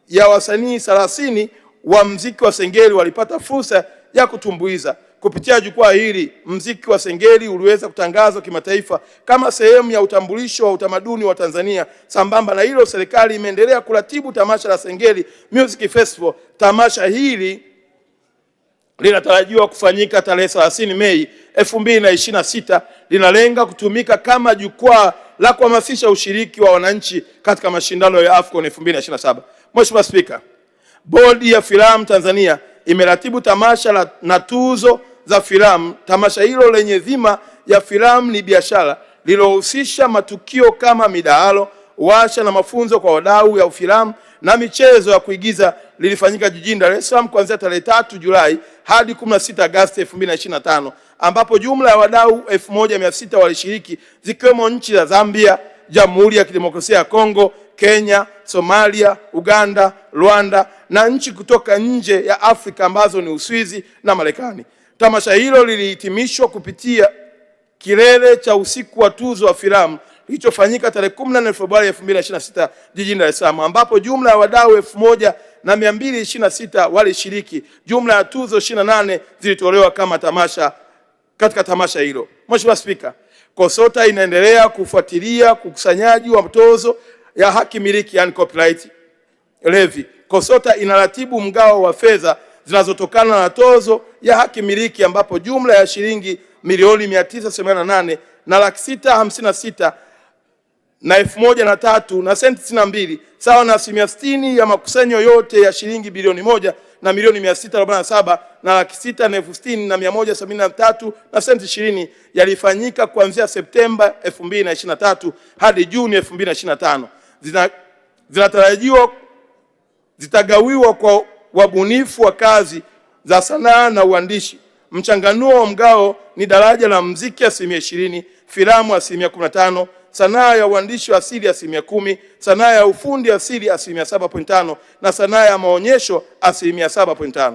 Speaker 1: ya wasanii 30 wa mziki wa Sengeli walipata fursa ya kutumbuiza. Kupitia jukwaa hili, mziki wa Sengeli uliweza kutangazwa kimataifa kama sehemu ya utambulisho wa utamaduni wa Tanzania. Sambamba na hilo, serikali imeendelea kuratibu tamasha la Sengeli Music Festival. Tamasha hili linatarajiwa kufanyika tarehe 30 Mei 2026. Linalenga kutumika kama jukwaa la kuhamasisha ushiriki wa wananchi katika mashindano ya AFCON 2027. Mheshimiwa Spika, Bodi ya Filamu Tanzania imeratibu tamasha na tuzo za filamu. Tamasha hilo lenye dhima ya filamu ni biashara, lilohusisha matukio kama midahalo, washa na mafunzo kwa wadau ya filamu na michezo ya kuigiza, lilifanyika jijini Dar es Salaam kuanzia tarehe 3 Julai hadi 16 Agosti 2025, ambapo jumla ya wadau 1600 walishiriki, zikiwemo nchi za Zambia, Jamhuri ya Kidemokrasia ya Kongo, Kenya, Somalia, Uganda, Rwanda na nchi kutoka nje ya Afrika ambazo ni Uswizi na Marekani. Tamasha hilo lilihitimishwa kupitia kilele cha usiku wa tuzo wa filamu kilichofanyika tarehe 14 Februari 2026 jijini Dar es Salaam, ambapo jumla ya wadau 1226 walishiriki. Jumla ya tuzo 28 zilitolewa kama tamasha katika tamasha hilo. Mheshimiwa Spika, KOSOTA inaendelea kufuatilia ukusanyaji wa tozo ya haki miliki, yani copyright levy. KOSOTA inaratibu mgao wa fedha zinazotokana na tozo ya haki miliki, ambapo jumla ya shilingi milioni 988 na 656 na 1,003 na senti 62 sawa na 60% ya makusanyo yote ya shilingi bilioni 1 na milioni 647 na laki 6 na 60,173 na senti 20 yalifanyika kuanzia Septemba 2023 hadi Juni 2025. Zinatarajiwa zitagawiwa kwa wabunifu wa kazi za sanaa na uandishi. Mchanganuo wa mgao ni daraja la muziki 20%, filamu 15%, sanaa ya uandishi wa asili 10%, sanaa ya ufundi asili 7.5% na sanaa ya maonyesho 7.5%.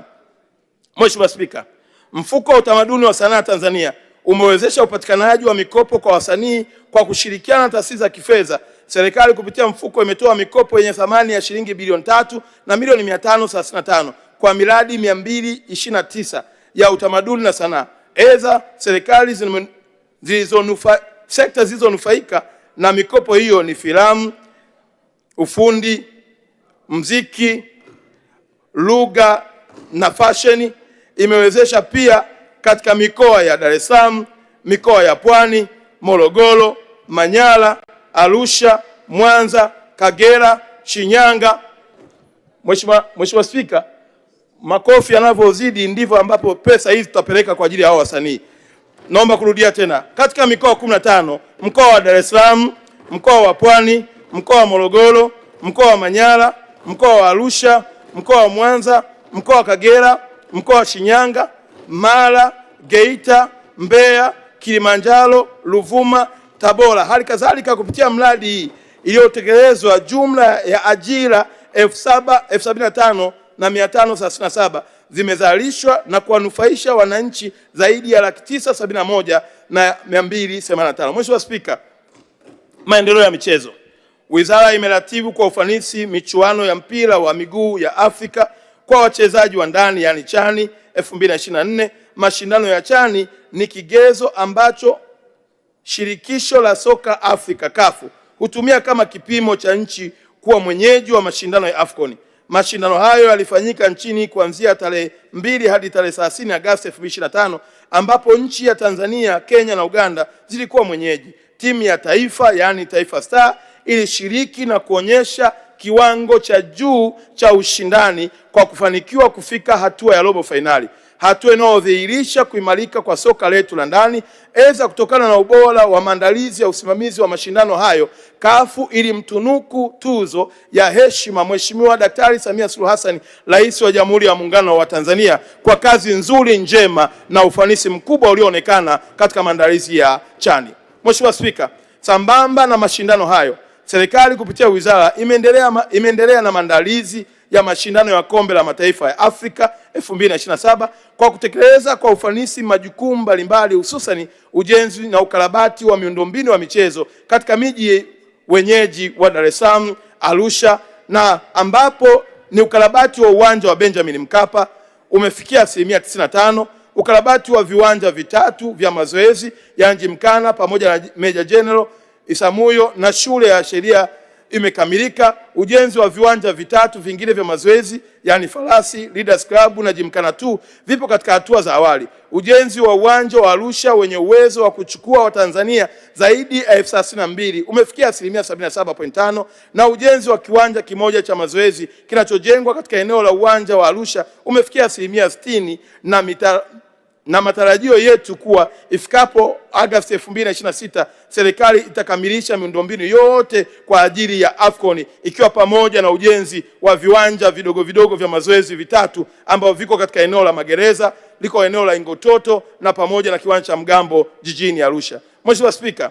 Speaker 1: Mheshimiwa Spika, Mfuko wa Utamaduni wa Sanaa Tanzania umewezesha upatikanaji wa mikopo kwa wasanii kwa kushirikiana na taasisi za kifedha. Serikali kupitia mfuko imetoa mikopo yenye thamani ya shilingi bilioni 3 na milioni 535 kwa miradi 229 ya utamaduni na sanaa. Aidha, sekta zilizonufaika na mikopo hiyo ni filamu, ufundi, muziki, lugha na fashion. Imewezesha pia katika mikoa ya Dar es Salaam, mikoa ya Pwani, Morogoro, Manyara, Arusha, Mwanza, Kagera, Shinyanga. Mheshimiwa Spika, makofi yanavyozidi ndivyo ambapo pesa hizi tutapeleka kwa ajili ya hao wasanii. Naomba kurudia tena. Katika mikoa 15, mkoa wa Dar es Salaam, mkoa wa Pwani, mkoa wa Morogoro, mkoa wa Manyara, mkoa wa Arusha, mkoa wa Mwanza, mkoa wa Kagera, mkoa wa Shinyanga, Mara, Geita, Mbeya, Kilimanjaro, Ruvuma, Tabora. Hali kadhalika kupitia mradi hii iliyotekelezwa, jumla ya ajira 75,537 zimezalishwa na kuwanufaisha wananchi zaidi ya 971,285. Mheshimiwa Spika, maendeleo ya michezo. Wizara imeratibu kwa ufanisi michuano ya mpira wa miguu ya Afrika kwa wachezaji wa ndani, yani CHAN 2024. Mashindano ya CHAN ni kigezo ambacho Shirikisho la Soka Afrika CAF hutumia kama kipimo cha nchi kuwa mwenyeji wa mashindano ya AFCON. Mashindano hayo yalifanyika nchini kuanzia tarehe 2 hadi tarehe 30 Agosti 2025, ambapo nchi ya Tanzania, Kenya na Uganda zilikuwa mwenyeji. Timu ya taifa, yani Taifa Star, ilishiriki na kuonyesha kiwango cha juu cha ushindani kwa kufanikiwa kufika hatua ya robo fainali, hatua inayodhihirisha kuimarika kwa soka letu la ndani. Aidha, kutokana na ubora wa maandalizi ya usimamizi wa mashindano hayo, CAF ilimtunuku tuzo ya heshima Mheshimiwa Daktari Samia Suluhu Hassan, Rais wa Jamhuri ya Muungano wa Tanzania, kwa kazi nzuri, njema na ufanisi mkubwa ulioonekana katika maandalizi ya CHAN. Mheshimiwa Spika, sambamba na mashindano hayo, serikali kupitia wizara imeendelea na maandalizi ya mashindano ya Kombe la Mataifa ya Afrika 2027 kwa kutekeleza kwa ufanisi majukumu mbalimbali, hususan ujenzi na ukarabati wa miundombinu wa michezo katika miji wenyeji wa Dar es Salaam, Arusha, na ambapo ni ukarabati wa uwanja wa Benjamin Mkapa umefikia 95%, ukarabati wa viwanja vitatu vya mazoezi ya Gymkhana pamoja na Meja General Isamuhyo na shule ya sheria imekamilika. Ujenzi wa viwanja vitatu vingine vya mazoezi, yani Farasi, Leaders Club na Gymkhana 2 vipo katika hatua za awali. Ujenzi wa uwanja wa Arusha wenye uwezo wa kuchukua Watanzania zaidi ya 32,000 umefikia 77.5%, na ujenzi wa kiwanja kimoja cha mazoezi kinachojengwa katika eneo la uwanja wa Arusha umefikia 60%, na matarajio yetu kuwa ifikapo Agosti 2026 serikali itakamilisha miundombinu yote kwa ajili ya AFCON, ikiwa pamoja na ujenzi wa viwanja vidogo vidogo vya mazoezi vitatu ambavyo viko katika eneo la Magereza, liko eneo la Ingototo na pamoja na kiwanja cha Mgambo jijini Arusha. Mheshimiwa Spika,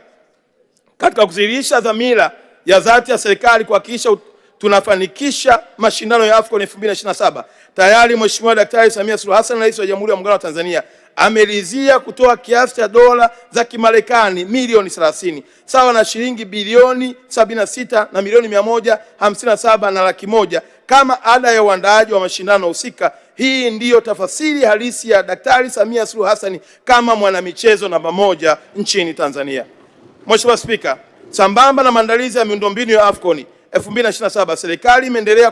Speaker 1: katika kudhihirisha dhamira ya dhati ya serikali kuhakikisha tunafanikisha mashindano ya AFCON 2027, tayari Mheshimiwa Daktari Samia Suluhu Hassan, Rais wa Jamhuri ya Muungano wa Tanzania, ameridhia kutoa kiasi cha dola za Kimarekani milioni 30 sawa na shilingi bilioni 76 na milioni 157 na laki moja kama ada ya uandaaji wa mashindano husika. Hii ndiyo tafasiri halisi ya Daktari Samia Suluhu Hassan kama mwanamichezo namba 1 nchini Tanzania. Mheshimiwa Spika, sambamba na maandalizi ya miundombinu ya AFCON 2027, serikali imeendelea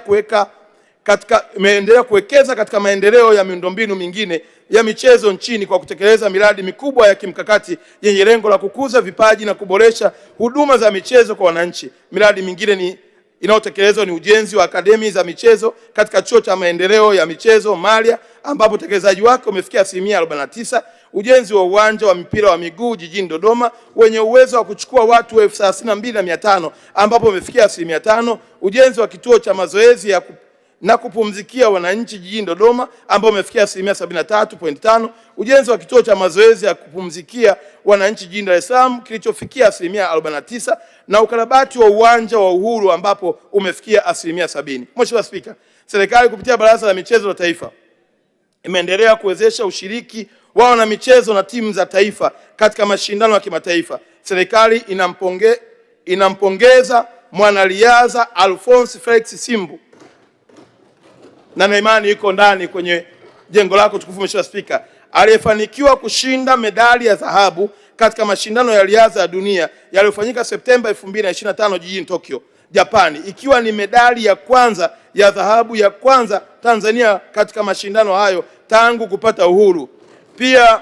Speaker 1: kuwekeza katika maendeleo ya miundombinu mingine ya michezo nchini kwa kutekeleza miradi mikubwa ya kimkakati yenye lengo la kukuza vipaji na kuboresha huduma za michezo kwa wananchi. Miradi mingine inayotekelezwa ni ujenzi wa akademi za michezo katika chuo cha maendeleo ya michezo Malia, ambapo utekelezaji wake umefikia 49%, ujenzi wa uwanja wa mpira wa miguu jijini Dodoma wenye uwezo wa kuchukua watu 32,500 ambapo umefikia 5%, ujenzi wa kituo cha mazoezi na kupumzikia wananchi jijini Dodoma ambao umefikia 73.5%, ujenzi wa kituo cha mazoezi ya kupumzikia wananchi jijini Dar es Salaam kilichofikia 49%, na ukarabati wa uwanja wa Uhuru ambapo umefikia 70%. Mheshimiwa Spika, serikali kupitia Baraza la Michezo la Taifa imeendelea kuwezesha ushiriki wa wanamichezo na timu za taifa katika mashindano ya kimataifa. Serikali inampongeza mwanariadha Alphonce Felix Simbu, na imani iko ndani kwenye jengo lako tukufu Mheshimiwa Spika, aliyefanikiwa kushinda medali ya dhahabu katika mashindano ya riadha ya dunia yaliyofanyika Septemba 2025 jijini Tokyo, Japani, ikiwa ni medali ya kwanza ya dhahabu ya kwanza Tanzania katika mashindano hayo tangu kupata uhuru. Pia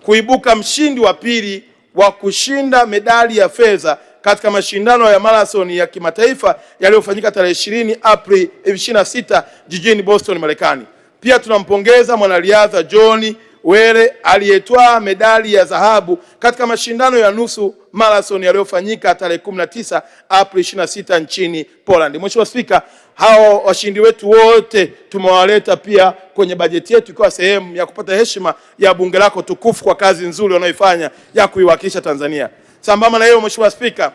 Speaker 1: kuibuka mshindi wa pili wa kushinda medali ya fedha katika mashindano ya marathon ya kimataifa yaliyofanyika tarehe 20 Aprili 2026 jijini Boston, Marekani. Pia tunampongeza mwanariadha John Were aliyetwaa medali ya dhahabu katika mashindano ya nusu marathon yaliyofanyika tarehe 19 Aprili 26 nchini Poland. Mheshimiwa Spika, hao washindi wetu wote tumewaleta pia kwenye bajeti yetu ikiwa sehemu ya kupata heshima ya bunge lako tukufu kwa kazi nzuri wanayoifanya ya kuiwakilisha Tanzania. Sambamba na hiyo Mheshimiwa Spika,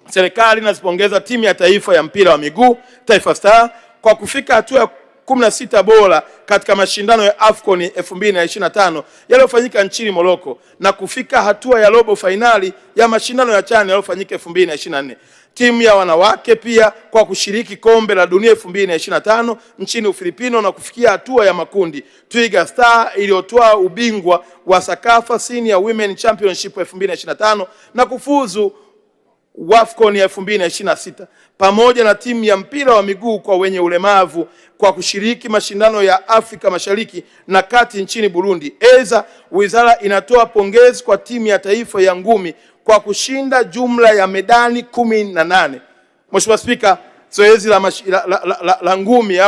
Speaker 1: serikali inazipongeza timu ya taifa ya mpira wa miguu Taifa Star kwa kufika hatua ya 16 bora katika mashindano ya AFCON 2025 yaliyofanyika nchini Morocco na kufika hatua ya robo fainali ya mashindano ya CHAN yaliyofanyika 2024. Timu ya wanawake pia kwa kushiriki kombe la dunia 2025 nchini Ufilipino na kufikia hatua ya makundi. Twiga Star iliyotoa ubingwa wa Sakafa Senior Women Championship 2025 na kufuzu AFCON ya 2026, pamoja na timu ya mpira wa miguu kwa wenye ulemavu kwa kushiriki mashindano ya Afrika Mashariki na Kati nchini Burundi. Aidha, wizara inatoa pongezi kwa timu ya taifa ya ngumi kwa kushinda jumla ya medali 18. Mheshimiwa Spika, zoezi la ngumi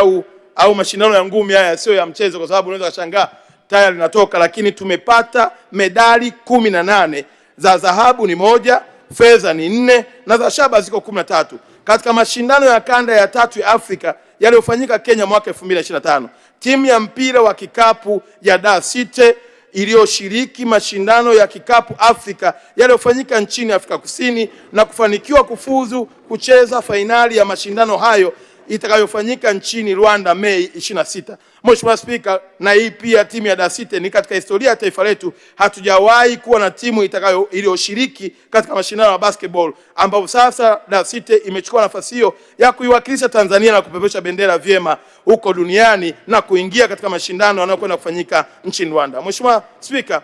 Speaker 1: au mashindano ya ngumi haya sio ya mchezo, kwa sababu unaweza kushangaa tayari linatoka, lakini tumepata medali 18. Za dhahabu ni 1, fedha ni 4 na za shaba ziko 13 katika mashindano ya kanda ya 3 ya Afrika yaliyofanyika Kenya mwaka 2025. Timu ya mpira wa kikapu ya Dar City iliyoshiriki mashindano ya kikapu Afrika yaliyofanyika nchini Afrika Kusini na kufanikiwa kufuzu kucheza fainali ya mashindano hayo itakayofanyika nchini Rwanda Mei 26. Mheshimiwa Spika, na hii pia timu ya Dar City ni katika historia ya taifa letu hatujawahi kuwa na timu iliyoshiriki katika mashindano ya basketball, ambapo sasa Dar City imechukua nafasi hiyo ya kuiwakilisha Tanzania na kupeperusha bendera vyema huko duniani na kuingia katika mashindano yanayokwenda kufanyika nchini Rwanda. Mheshimiwa Spika,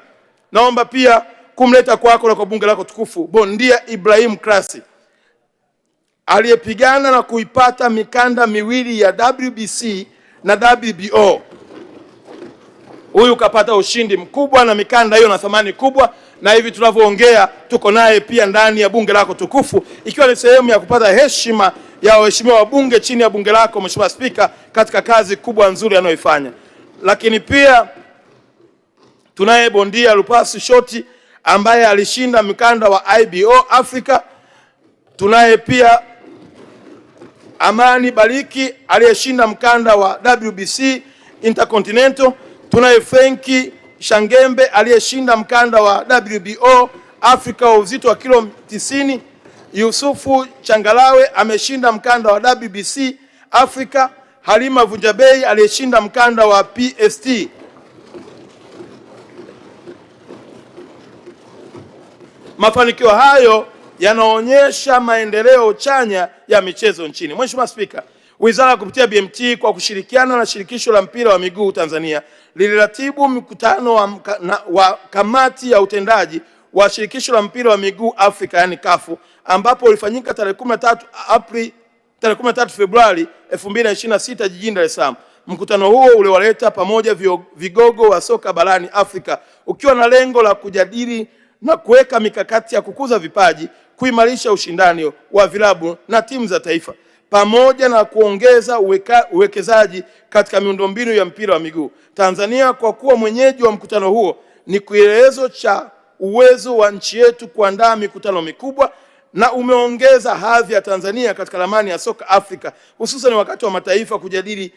Speaker 1: naomba pia kumleta kwako na kwa bunge lako tukufu bondia Ibrahim Krasi aliyepigana na kuipata mikanda miwili ya WBC na WBO. Huyu kapata ushindi mkubwa na mikanda hiyo na thamani kubwa, na hivi tunavyoongea tuko naye pia ndani ya bunge lako tukufu, ikiwa ni sehemu ya kupata heshima ya waheshimiwa wabunge chini ya bunge lako Mheshimiwa Spika, katika kazi kubwa nzuri anayoifanya. Lakini pia tunaye bondia Lupasi Shoti ambaye alishinda mkanda wa IBO Africa. Tunaye pia Amani Bariki aliyeshinda mkanda wa WBC Intercontinental. Tunaye Frenki Shangembe aliyeshinda mkanda wa WBO Afrika wa uzito wa kilo 90. Yusufu Changalawe ameshinda mkanda wa WBC Afrika. Halima Vunjabei aliyeshinda mkanda wa PST. Mafanikio hayo yanaonyesha maendeleo chanya ya michezo nchini. Mheshimiwa Spika, wizara kupitia BMT kwa kushirikiana na shirikisho la mpira wa miguu Tanzania liliratibu mkutano wa kamati ya utendaji wa shirikisho la mpira wa miguu Afrika yani CAF, ambapo ulifanyika tarehe 13 Februari 2026 jijini Dar es Salaam. Mkutano huo uliwaleta pamoja vigogo wa soka barani Afrika ukiwa na lengo la kujadili na kuweka mikakati ya kukuza vipaji, kuimarisha ushindani wa vilabu na timu za taifa, pamoja na kuongeza uwekezaji katika miundombinu ya mpira wa miguu. Tanzania, kwa kuwa mwenyeji wa mkutano huo, ni kielelezo cha uwezo wa nchi yetu kuandaa mikutano mikubwa na umeongeza hadhi ya Tanzania katika ramani ya soka Afrika, hususan wakati wa mataifa kujadili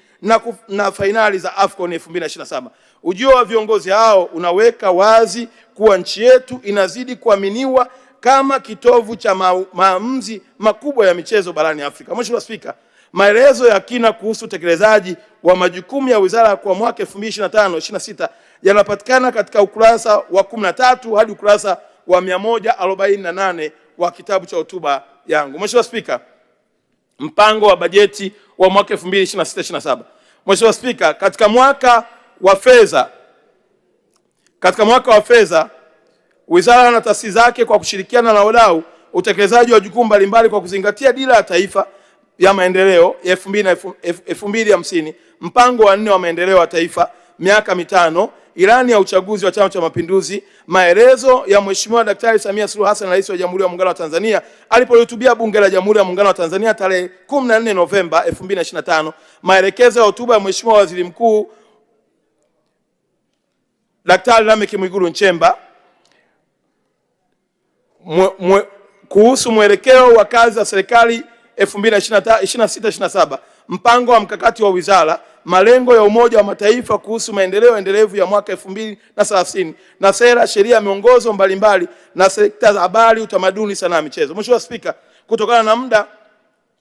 Speaker 1: na fainali za AFCON 2027. Ujio wa viongozi hao unaweka wazi kuwa nchi yetu inazidi kuaminiwa kama kitovu cha maamuzi makubwa ya michezo barani Afrika. Mheshimiwa Spika, maelezo ya kina kuhusu utekelezaji wa majukumu ya wizara kwa mwaka 2025-26 yanapatikana katika ukurasa wa 13 hadi ukurasa wa 148 wa kitabu cha hotuba yangu. Mheshimiwa Spika, mpango wa bajeti wa mwaka 2026-27. Mheshimiwa Spika, katika mwaka wa fedha wizara na taasisi zake kwa kushirikiana na wadau utekelezaji wa jukumu mbalimbali kwa kuzingatia dira ya taifa ya maendeleo ya 2050, mpango wa 4 wa maendeleo ya taifa miaka mitano, ilani ya uchaguzi wa Chama cha Mapinduzi, maelezo ya Mheshimiwa Daktari Samia Suluhu Hassan, Rais wa Jamhuri ya Muungano wa Tanzania, alipohutubia Bunge la Jamhuri ya Muungano wa Tanzania tarehe 14 Novemba 2025, maelekezo ya hotuba ya Mheshimiwa Waziri Mkuu Daktari Lameck Mwigulu Nchemba kuhusu mwelekeo wa kazi za serikali 2026-27, mpango wa mkakati wa wizara, malengo ya Umoja wa Mataifa kuhusu maendeleo endelevu ya mwaka 2030 na sera, sheria, miongozo mbalimbali na sekta za habari, utamaduni, sanaa, michezo. Mheshimiwa Spika, kutokana na muda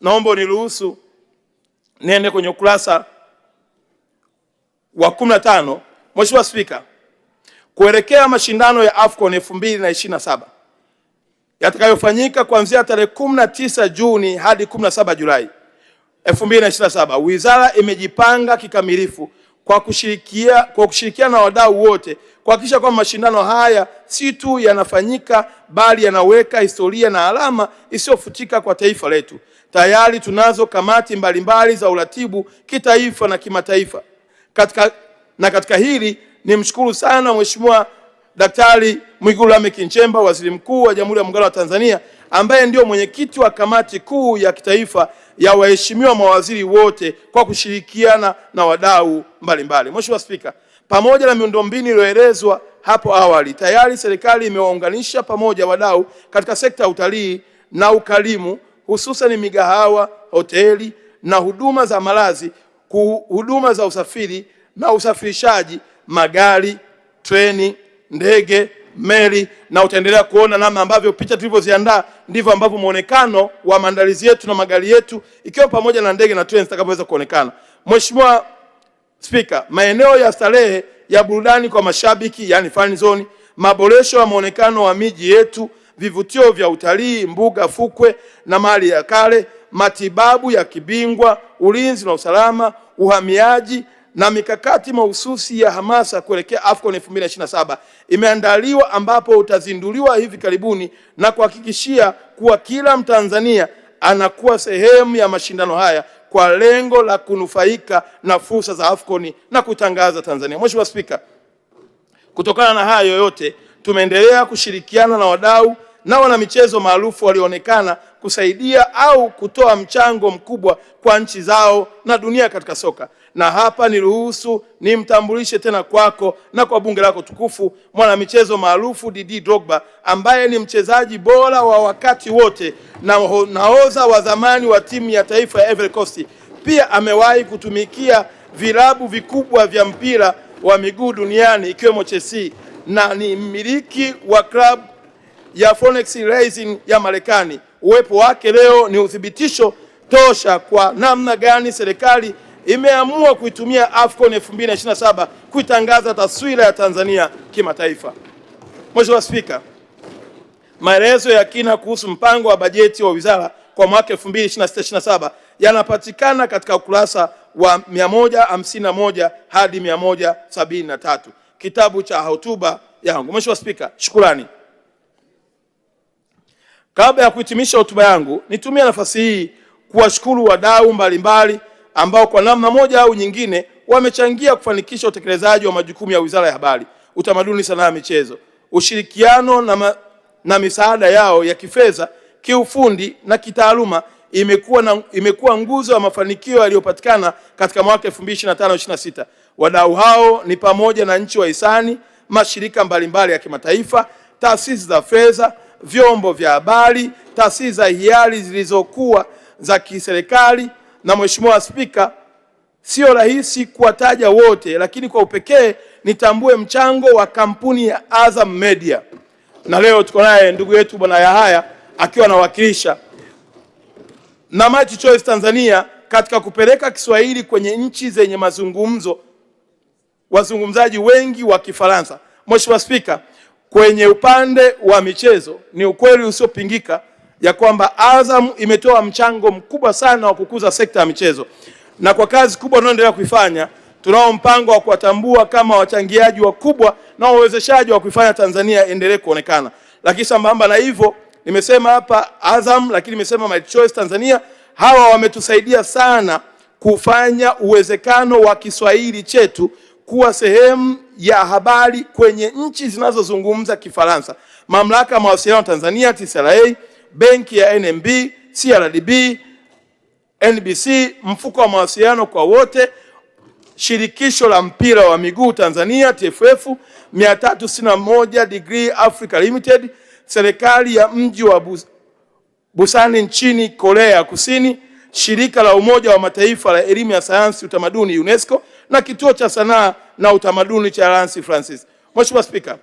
Speaker 1: naomba uniruhusu niende kwenye ukurasa wa 15. Mheshimiwa Spika, kuelekea mashindano ya AFCON 2027 yatakayofanyika kuanzia tarehe 19 Juni hadi 17 Julai 2027, wizara imejipanga kikamilifu kwa kushirikiana na wadau wote kuhakikisha kwamba mashindano haya si tu yanafanyika bali yanaweka historia na alama isiyofutika kwa taifa letu. Tayari tunazo kamati mbalimbali za uratibu kitaifa na kimataifa. Katika hili nimshukuru sana Mheshimiwa Daktari Mwigulu Lameck Nchemba, Waziri Mkuu wa Jamhuri ya Muungano wa Tanzania, ambaye ndio mwenyekiti wa kamati kuu ya kitaifa ya waheshimiwa mawaziri wote kwa kushirikiana na wadau mbalimbali. Mheshimiwa Spika, pamoja na miundombinu iliyoelezwa hapo awali, tayari serikali imewaunganisha pamoja wadau katika sekta ya utalii na ukarimu, hususan migahawa, hoteli na huduma za malazi, huduma za usafiri na usafirishaji, magari, treni, ndege, meli, na utaendelea kuona namna ambavyo picha tulivyoziandaa ndivyo ambavyo muonekano wa maandalizi yetu na magari yetu ikiwa pamoja na ndege na treni zitakapoweza kuonekana. Mheshimiwa Spika, maeneo ya starehe ya burudani kwa mashabiki, yani fan zone, maboresho ya muonekano wa miji yetu, vivutio vya utalii, mbuga, fukwe na mali ya kale, matibabu ya kibingwa, ulinzi na usalama, uhamiaji na mikakati mahususi ya hamasa kuelekea AFCON 2027 imeandaliwa, ambapo utazinduliwa hivi karibuni na kuhakikishia kuwa kila Mtanzania anakuwa sehemu ya mashindano haya kwa lengo la kunufaika na fursa za AFCON na kutangaza Tanzania. Mheshimiwa Spika, kutokana na hayo yote tumeendelea kushirikiana na wadau na wanamichezo maarufu walioonekana kusaidia au kutoa mchango mkubwa kwa nchi zao na dunia katika soka. Na hapa niruhusu nimtambulishe tena kwako na kwa bunge lako tukufu mwanamichezo maarufu Didier Drogba, ambaye ni mchezaji bora wa wakati wote na nahodha wa zamani wa timu ya taifa ya Ivory Coast. Pia amewahi kutumikia vilabu vikubwa vya mpira wa miguu duniani ikiwemo Chelsea na ni mmiliki wa klabu ya Phoenix Rising ya Marekani. Uwepo wake leo ni uthibitisho tosha kwa namna gani serikali imeamua kuitumia AFCON 2027 kuitangaza taswira ya Tanzania kimataifa. Mheshimiwa Spika, maelezo ya kina kuhusu mpango wa bajeti wa wizara kwa mwaka 2026-27 yanapatikana katika ukurasa wa 151 hadi 173 kitabu cha hotuba yangu. Mheshimiwa Spika, shukrani. Kabla ya kuhitimisha hotuba yangu, nitumie nafasi hii kuwashukuru wadau mbalimbali ambao kwa namna moja au nyingine wamechangia kufanikisha utekelezaji wa majukumu ya Wizara ya Habari, Utamaduni, Sanaa na Michezo. Ushirikiano na misaada yao ya kifedha, kiufundi na kitaaluma imekuwa nguzo ya mafanikio yaliyopatikana katika mwaka 2025-26. Wadau hao ni pamoja na nchi wahisani, mashirika mbalimbali ya kimataifa, taasisi za fedha, vyombo vya habari, taasisi za hiari zilizokuwa za kiserikali. Na Mheshimiwa Spika, sio rahisi kuwataja wote, lakini kwa upekee nitambue mchango wa kampuni ya Azam Media, na leo tuko naye ndugu yetu Bwana Yahaya akiwa anawakilisha, na Mighty Choice Tanzania katika kupeleka Kiswahili kwenye nchi zenye wazungumzaji wengi wa Kifaransa. Mheshimiwa Spika, kwenye upande wa michezo ni ukweli usiopingika ya kwamba Azam imetoa mchango mkubwa sana wa kukuza sekta ya michezo, na kwa kazi kubwa tunayoendelea kuifanya, tunao mpango wa kuwatambua kama wachangiaji wakubwa na wawezeshaji wa kuifanya Tanzania endelee kuonekana. Lakini sambamba na hivyo, nimesema hapa Azam, lakini nimesema Mighty Choice Tanzania, hawa wametusaidia sana kufanya uwezekano wa Kiswahili chetu kuwa sehemu ya habari kwenye nchi zinazozungumza Kifaransa. Mamlaka ya Mawasiliano Tanzania TCRA, benki ya NMB, CRDB, NBC, mfuko wa mawasiliano kwa wote, shirikisho la mpira wa miguu Tanzania TFF, 361 Degree Africa Limited, serikali ya mji wa Busan nchini Korea Kusini, shirika la Umoja wa Mataifa la elimu ya sayansi utamaduni UNESCO, na kituo cha sanaa na utamaduni cha Alliance Francis. Mheshimiwa Spika,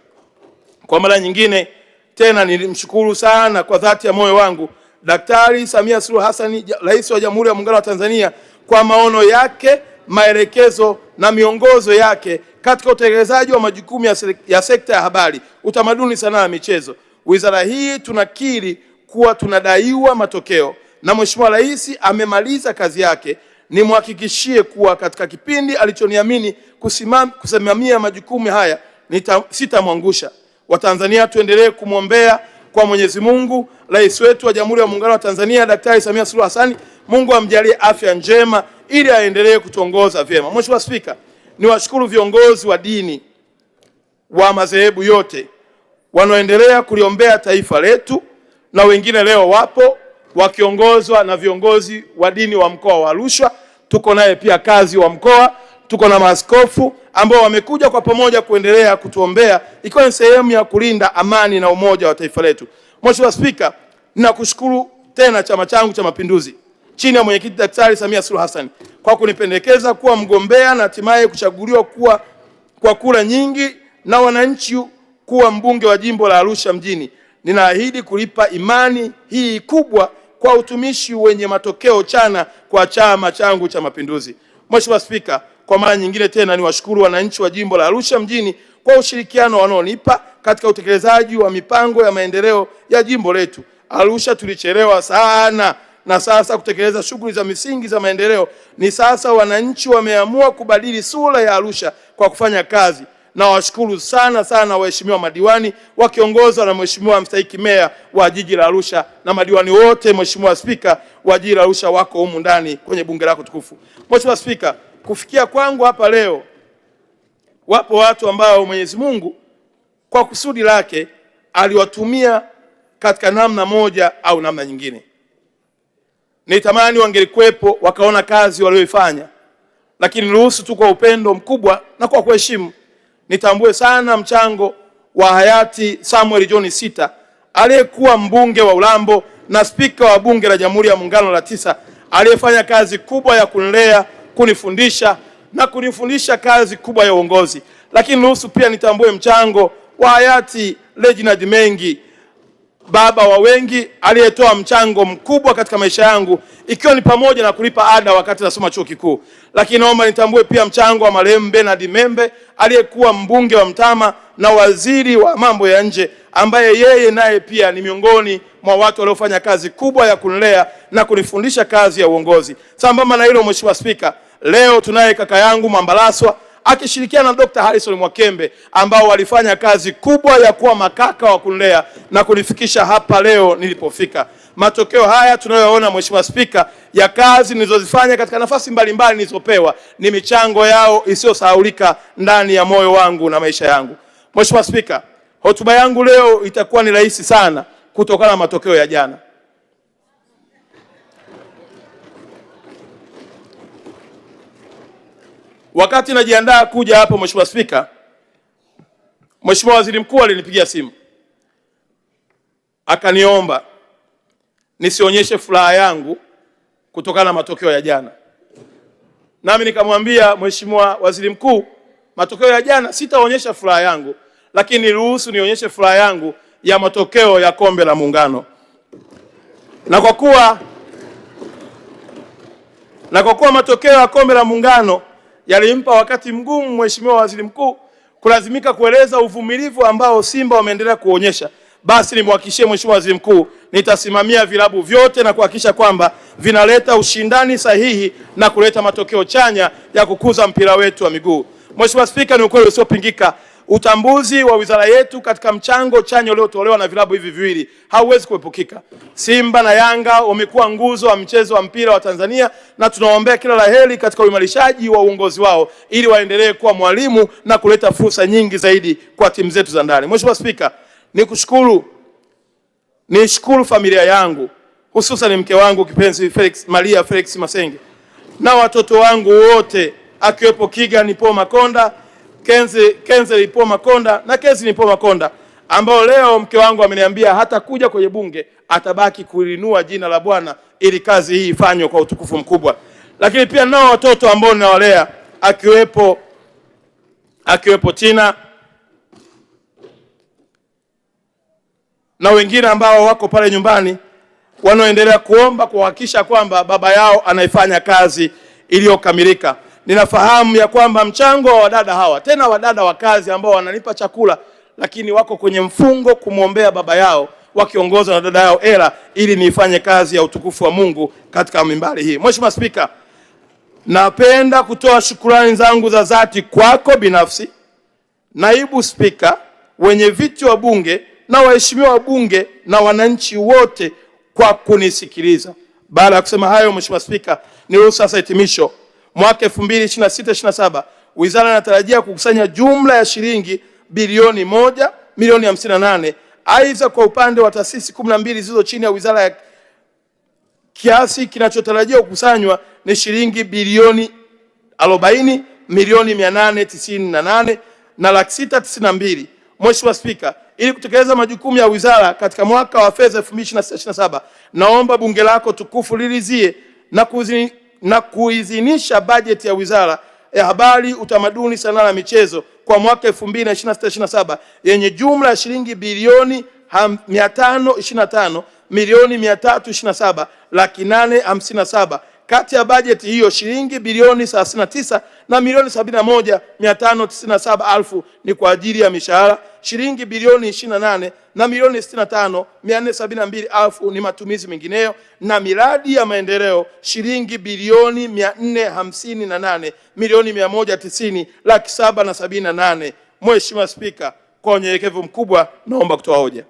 Speaker 1: kwa mara nyingine tena nilimshukuru sana kwa dhati ya moyo wangu Daktari Samia Suluhu Hassan, Rais wa Jamhuri ya Muungano wa Tanzania, kwa maono yake, maelekezo na miongozo yake katika utekelezaji wa majukumu ya sekta ya habari, utamaduni, sanaa na michezo. Wizara hii tunakiri kuwa tunadaiwa matokeo, na Mheshimiwa Rais amemaliza kazi yake. Nimhakikishie kuwa katika kipindi alichoniamini kusimamia majukumu haya sitamwangusha. Watanzania tuendelee kumwombea kwa Mwenyezi Mungu Rais wetu wa Jamhuri ya Muungano wa Tanzania Daktari Samia Suluhu Hassan, Mungu amjalie afya njema ili aendelee kutuongoza vyema. Mheshimiwa Spika, niwashukuru viongozi wa dini wa madhehebu yote wanaoendelea kuliombea taifa letu, na wengine leo wapo wakiongozwa na viongozi wa dini wa mkoa wa Arusha. Tuko naye pia kazi wa mkoa, tuko na maaskofu ambao wamekuja kwa pamoja kuendelea kutuombea, ikiwa ni sehemu ya kulinda amani na umoja wa taifa letu. Mheshimiwa Spika, ninakushukuru tena Chama changu cha Mapinduzi chini ya mwenyekiti Daktari Samia Suluhu Hassan kwa kunipendekeza kuwa mgombea na hatimaye kuchaguliwa kwa kura nyingi na wananchi kuwa mbunge wa jimbo la Arusha mjini. Ninaahidi kulipa imani hii kubwa kwa utumishi wenye matokeo chana kwa chama changu cha Mapinduzi. Mheshimiwa Spika, kwa mara nyingine tena niwashukuru wananchi wa jimbo la Arusha mjini kwa ushirikiano wanaonipa katika utekelezaji wa mipango ya maendeleo ya jimbo letu. Arusha tulichelewa sana, na sasa kutekeleza shughuli za misingi za maendeleo ni sasa. Wananchi wameamua kubadili sura ya Arusha kwa kufanya kazi. Na washukuru sana sana waheshimiwa madiwani wakiongozwa na Mheshimiwa Mstahiki Meya wa jiji la Arusha na madiwani wote, Mheshimiwa Spika, wa jiji la Arusha wako humu ndani kwenye bunge lako tukufu. Mheshimiwa Spika, kufikia kwangu hapa leo, wapo watu ambao Mwenyezi Mungu kwa kusudi lake aliwatumia katika namna moja au namna nyingine. Nitamani wangelikuwepo wakaona kazi walioifanya, lakini niruhusu tu kwa upendo mkubwa na kwa kuheshimu nitambue sana mchango wa hayati Samuel John Sita, aliyekuwa mbunge wa Urambo na spika wa bunge la Jamhuri ya Muungano la 9, aliyefanya kazi kubwa ya kunilea, kunifundisha na kunifundisha kazi kubwa ya uongozi. Lakini niruhusu pia nitambue mchango wa hayati Reginald Mengi, baba wa wengi, aliyetoa mchango mkubwa katika maisha yangu, ikiwa ni pamoja na kulipa ada wakati nasoma chuo kikuu. Lakini naomba nitambue pia mchango wa marehemu Bernard Membe, aliyekuwa mbunge wa Mtama na waziri wa mambo ya nje, ambaye yeye naye pia ni miongoni mwa watu waliofanya kazi kubwa ya kunilea na kunifundisha kazi ya uongozi. Sambamba na hilo, Mheshimiwa Spika, leo tunaye kaka yangu Mambalaswa akishirikiana na Dr. Harrison Mwakembe ambao walifanya kazi kubwa ya kuwa makaka wa kunilea na kunifikisha hapa leo nilipofika. Matokeo haya tunayoona, Mheshimiwa Spika, ya kazi nilizozifanya katika nafasi mbalimbali nilizopewa ni michango yao isiyosahaulika ndani ya moyo wangu na maisha yangu. Mheshimiwa Spika, hotuba yangu leo itakuwa ni rahisi sana kutokana na matokeo ya jana. Wakati najiandaa kuja hapa, Mheshimiwa Spika, Mheshimiwa Waziri Mkuu alinipigia simu akaniomba nisionyeshe furaha yangu kutokana na matokeo ya jana. Nami nikamwambia Mheshimiwa Waziri Mkuu, matokeo ya jana sitaonyesha furaha yangu, lakini niruhusu nionyeshe furaha yangu ya matokeo ya Kombe la Muungano. Na kwa kuwa matokeo ya Kombe la Muungano yalimpa wakati mgumu Mheshimiwa Waziri Mkuu kulazimika kueleza uvumilivu ambao Simba wameendelea kuonyesha, basi nimhakikishie Mheshimiwa Waziri Mkuu nitasimamia vilabu vyote na kuhakikisha kwamba vinaleta ushindani sahihi na kuleta matokeo chanya ya kukuza mpira wetu wa miguu. Mheshimiwa Spika, ni ukweli usiopingika, utambuzi wa wizara yetu katika mchango chanya uliotolewa na vilabu hivi viwili hauwezi kuepukika. Simba na Yanga wamekuwa nguzo wa mchezo wa mpira wa Tanzania na tunawaombea kila laheri katika uimarishaji wa uongozi wao ili waendelee kuwa mwalimu na kuleta fursa nyingi zaidi kwa timu zetu za ndani. Mheshimiwa Spika, nishukuru familia yangu, hususan mke wangu kipenzi Maria Felix Masenge na watoto wangu wote akiwepo Kigan Paul Makonda, Kenze Paul Makonda na Kezi Paul Makonda, ambao leo mke wangu ameniambia hata kuja kwenye bunge atabaki kulinua jina la Bwana ili kazi hii ifanywe kwa utukufu mkubwa. Lakini pia nao watoto ambao ninawalea akiwepo Tina na wengine ambao wako pale nyumbani wanaoendelea kuomba kuhakikisha kwamba baba yao anaifanya kazi iliyokamilika. Ninafahamu ya kwamba mchango wa wadada hawa, tena wadada wa kazi ambao wananipa chakula, lakini wako kwenye mfungo kumwombea baba yao wakiongozwa na dada yao Ela ili niifanye kazi ya utukufu wa Mungu katika mimbari hii. Mheshimiwa Spika, napenda kutoa shukrani zangu za dhati kwako binafsi, Naibu Spika, wenye viti wa bunge na waheshimiwa wa bunge na wananchi wote kwa kunisikiliza. Baada ya kusema hayo, Mheshimiwa Spika, niruhusu sasa hitimisho. Mwaka 2026/27 wizara inatarajia kukusanya jumla ya shilingi bilioni 1,058,000. Aidha, kwa upande wa taasisi 12 zilizo chini ya wizara ya, kiasi kinachotarajiwa kukusanywa ni shilingi bilioni 40,898,000 na 692,000. Mheshimiwa Spika, ili kutekeleza majukumu ya wizara katika mwaka wa fedha 2026/27, naomba bunge lako tukufu lilizie na kuidhinisha bajeti ya Wizara ya Habari, Utamaduni, Sanaa na Michezo kwa mwaka 2026/27 yenye jumla ya shilingi bilioni 525,327,857. Kati ya bajeti hiyo shilingi bilioni 39 na milioni 71,597,000 ni kwa ajili ya mishahara, shilingi bilioni 28 na milioni 65,472,000 ni matumizi mengineyo, na miradi ya maendeleo shilingi bilioni 458,190,778,000. Mheshimiwa Spika, kwa unyenyekevu mkubwa naomba kutoa hoja.